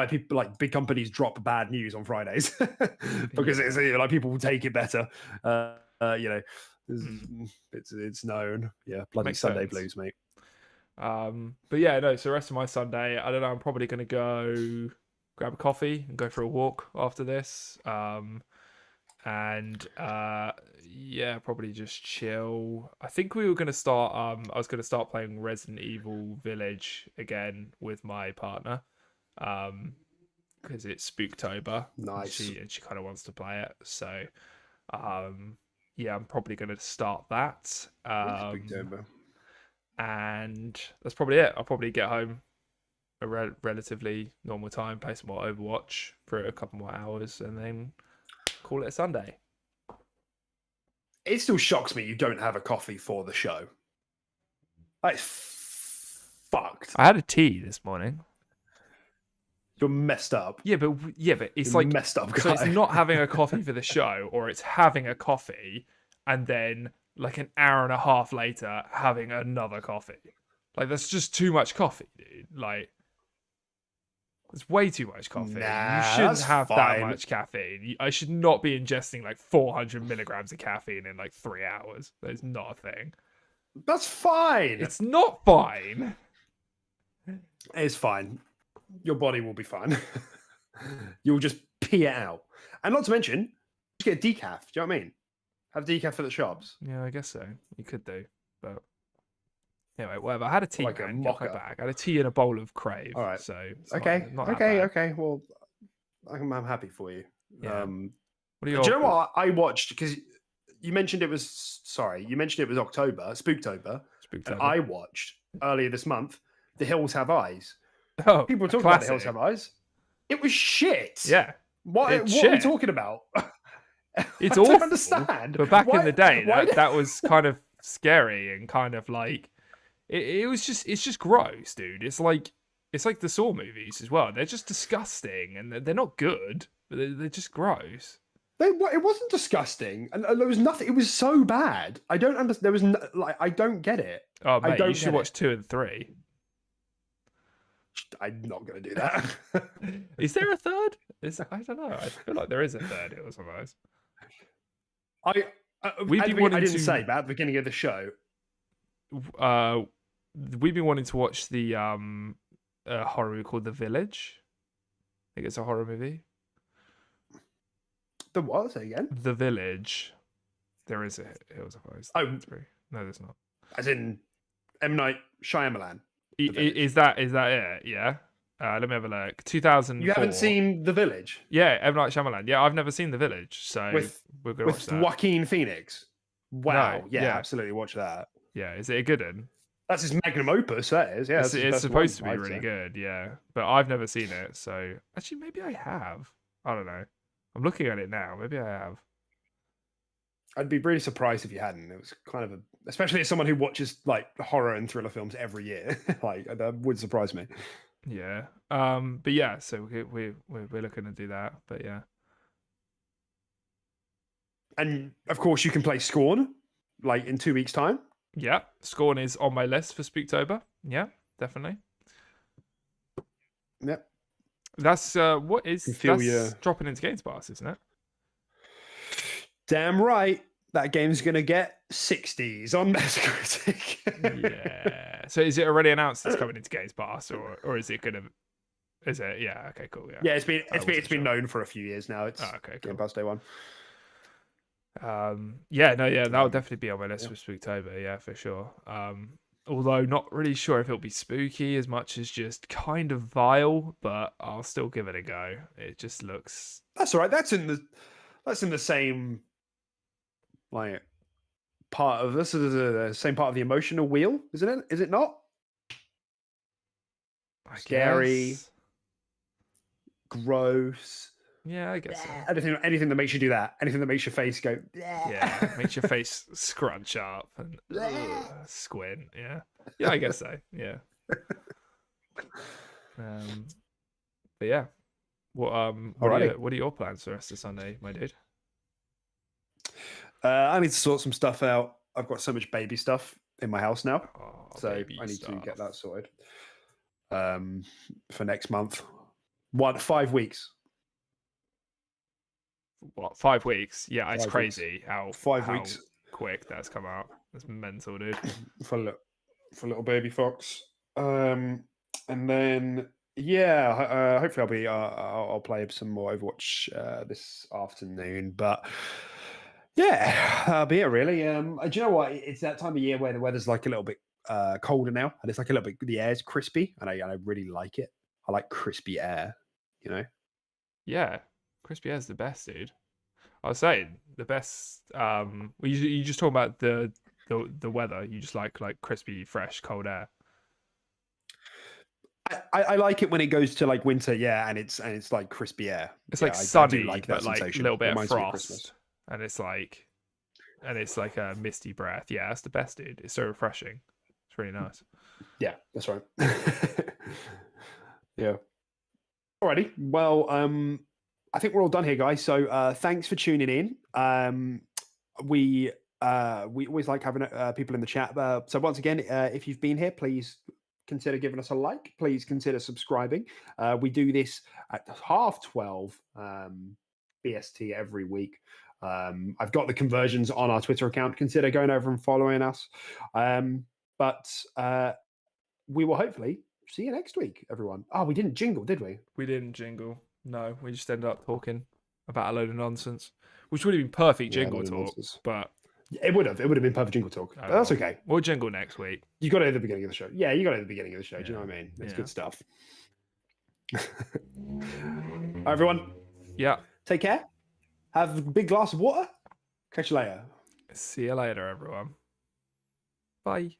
Speaker 2: people like big companies drop bad news on Fridays because it's like people will take it better. It's known. Yeah, bloody
Speaker 1: Makes
Speaker 2: Sunday
Speaker 1: sense.
Speaker 2: blues, mate.
Speaker 1: But yeah, no. So the rest of my Sunday, I don't know. I'm probably gonna go grab a coffee and go for a walk after this. Probably just chill. I think we were gonna start. I was gonna start playing Resident Evil Village again with my partner, because it's Spooktober.
Speaker 2: Nice.
Speaker 1: And she kind of wants to play it. So, I'm probably gonna start that.
Speaker 2: Spooktober.
Speaker 1: And that's probably it. I'll probably get home a relatively normal time, play some more Overwatch for a couple more hours, and then call it a Sunday.
Speaker 2: It still shocks me you don't have a coffee for the show. That's fucked.
Speaker 1: I had a tea this morning.
Speaker 2: You're messed up.
Speaker 1: Yeah, but it's
Speaker 2: You're
Speaker 1: like
Speaker 2: messed up guy.
Speaker 1: So it's not having a coffee for the show, or it's having a coffee and then like an hour and a half later having another coffee. Like that's just too much coffee, dude. Like it's way too much coffee.
Speaker 2: Nah,
Speaker 1: you shouldn't have
Speaker 2: fine.
Speaker 1: that much caffeine. I should not be ingesting like 400 milligrams of caffeine in like 3 hours. That's not a thing.
Speaker 2: That's fine.
Speaker 1: It's not fine.
Speaker 2: It's fine. Your body will be fine. You'll just pee it out. And not to mention, just get a decaf. Do you know what I mean? Have decaf at the shops.
Speaker 1: Yeah, I guess so. You could do. But anyway, whatever. I had a tea,
Speaker 2: like
Speaker 1: man.
Speaker 2: a
Speaker 1: Get
Speaker 2: mocha.
Speaker 1: my bag. I had a tea and a bowl of Crave.
Speaker 2: All right.
Speaker 1: So
Speaker 2: Okay.
Speaker 1: not that bad.
Speaker 2: Okay. Well, I'm happy for you.
Speaker 1: Yeah.
Speaker 2: Do
Speaker 1: What are
Speaker 2: you know what I watched? Because you mentioned it was October, Spooktober. And I watched earlier this month The Hills Have Eyes.
Speaker 1: Oh,
Speaker 2: people were talking about The Hills Have Eyes. It was shit.
Speaker 1: Yeah.
Speaker 2: What are we talking about?
Speaker 1: It's
Speaker 2: I don't
Speaker 1: awful.
Speaker 2: understand.
Speaker 1: But back in
Speaker 2: Why-
Speaker 1: the day,
Speaker 2: why
Speaker 1: that was kind of scary and kind of like it's just gross, dude. It's like the Saw movies as well. They're just disgusting and they're not good, but they're just gross.
Speaker 2: It wasn't disgusting, and there was nothing. It was so bad. I don't understand. There was I don't get it.
Speaker 1: Oh
Speaker 2: I
Speaker 1: mate,
Speaker 2: don't
Speaker 1: you should
Speaker 2: get
Speaker 1: watch
Speaker 2: it.
Speaker 1: 2 and 3.
Speaker 2: I'm not going to do that.
Speaker 1: Is there a third? I don't know. I feel like there is a third or something. We've been wanting
Speaker 2: I didn't
Speaker 1: to
Speaker 2: say, but at the beginning of the show,
Speaker 1: we've been wanting to watch the horror movie called The Village. I think it's a horror movie.
Speaker 2: the what? Say again.
Speaker 1: The Village. There is a Hills of Ice.
Speaker 2: Oh,
Speaker 1: 3. No, there's not.
Speaker 2: as in M. Night Shyamalan.
Speaker 1: Is that it? Yeah. Let me have a look. 2004.
Speaker 2: You haven't seen The Village?
Speaker 1: Yeah, M. Night Shyamalan. Yeah, I've never seen The Village, so we're gonna watch
Speaker 2: with
Speaker 1: that.
Speaker 2: Joaquin Phoenix. Wow.
Speaker 1: No,
Speaker 2: yeah,
Speaker 1: yeah.
Speaker 2: absolutely. Watch that.
Speaker 1: Yeah, is it a good one?
Speaker 2: That's his magnum opus. That is. Yeah,
Speaker 1: It's supposed to be really good. Yeah, but I've never seen it, so actually maybe I have. I don't know. I'm looking at it now. Maybe I have.
Speaker 2: I'd be really surprised if you hadn't. It was kind of especially as someone who watches like horror and thriller films every year. Like that would surprise me.
Speaker 1: Yeah. But yeah, so we're looking to do that. But yeah.
Speaker 2: And of course, you can play Scorn, like in 2 weeks' time.
Speaker 1: Yeah, Scorn is on my list for Spooktober. Yeah, definitely.
Speaker 2: Yep.
Speaker 1: That's that's dropping into Games Pass, isn't it?
Speaker 2: Damn right. That game's gonna get 60s on Metacritic.
Speaker 1: Yeah. So is it already announced it's coming into Games Pass, or is it gonna? Is it? Yeah. Okay. Cool. Yeah.
Speaker 2: Yeah, it's been known for a few years now. It's
Speaker 1: okay.
Speaker 2: Game
Speaker 1: Cool.
Speaker 2: Pass day one.
Speaker 1: Yeah. No. Yeah. That will definitely be on my list for Spooktober. Yeah, for sure. Although not really sure if it'll be spooky as much as just kind of vile, but I'll still give it a go. It just looks.
Speaker 2: That's all right. That's in the same like part of this is the same part of the emotional wheel, isn't it? Is it not? Scary,
Speaker 1: Guess.
Speaker 2: gross.
Speaker 1: Yeah, I guess so.
Speaker 2: Anything that makes you do that. Anything that makes your face go.
Speaker 1: Yeah, makes your face scrunch up and squint. Yeah, yeah, I guess so. Yeah. But yeah, what are your plans for the rest of Sunday, my dude?
Speaker 2: I need to sort some stuff out. I've got so much baby stuff in my house now, so I need to get that sorted. For next month, 5 weeks.
Speaker 1: What, 5 weeks? Yeah, it's
Speaker 2: 5
Speaker 1: crazy
Speaker 2: weeks.
Speaker 1: how
Speaker 2: 5 weeks
Speaker 1: quick that's come out. That's mental, dude.
Speaker 2: for little baby fox. And then hopefully I'll play some more Overwatch this afternoon. But yeah, that'll be it really. Do you know what? It's that time of year where the weather's like a little bit colder now, and it's like a little bit the air's crispy, and I really like it. I like crispy air, you know.
Speaker 1: Yeah, crispy air's the best, dude. I was saying the best. You just talking about the weather. You just like crispy, fresh, cold air.
Speaker 2: I like it when it goes to like winter, yeah, and it's like crispy air.
Speaker 1: It's
Speaker 2: yeah,
Speaker 1: like sunny,
Speaker 2: like
Speaker 1: but like a little bit of frost,
Speaker 2: Christmas.
Speaker 1: and it's like a misty breath. Yeah, that's the best, dude. It's so refreshing. It's really nice.
Speaker 2: Yeah, that's right. Yeah. Alrighty. Well, I think we're all done here, guys. So thanks for tuning in. We always like having people in the chat. So once again, if you've been here, please consider giving us a like. Please consider subscribing. We do this at 12:30 BST every week. I've got the conversions on our Twitter account. Consider going over and following us. But we will hopefully see you next week, everyone. Oh, we didn't jingle, did we?
Speaker 1: We didn't jingle. No, we just ended up talking about a load of nonsense, which would have been perfect jingle talk. Nonsense. But
Speaker 2: it would have been perfect jingle talk. But that's okay.
Speaker 1: We'll jingle next week.
Speaker 2: You got it at the beginning of the show. Yeah, you got it at the beginning of the show. Do you know what I mean? It's good stuff. All right, everyone.
Speaker 1: Yeah.
Speaker 2: Take care. Have a big glass of water. Catch you later.
Speaker 1: See you later, everyone. Bye.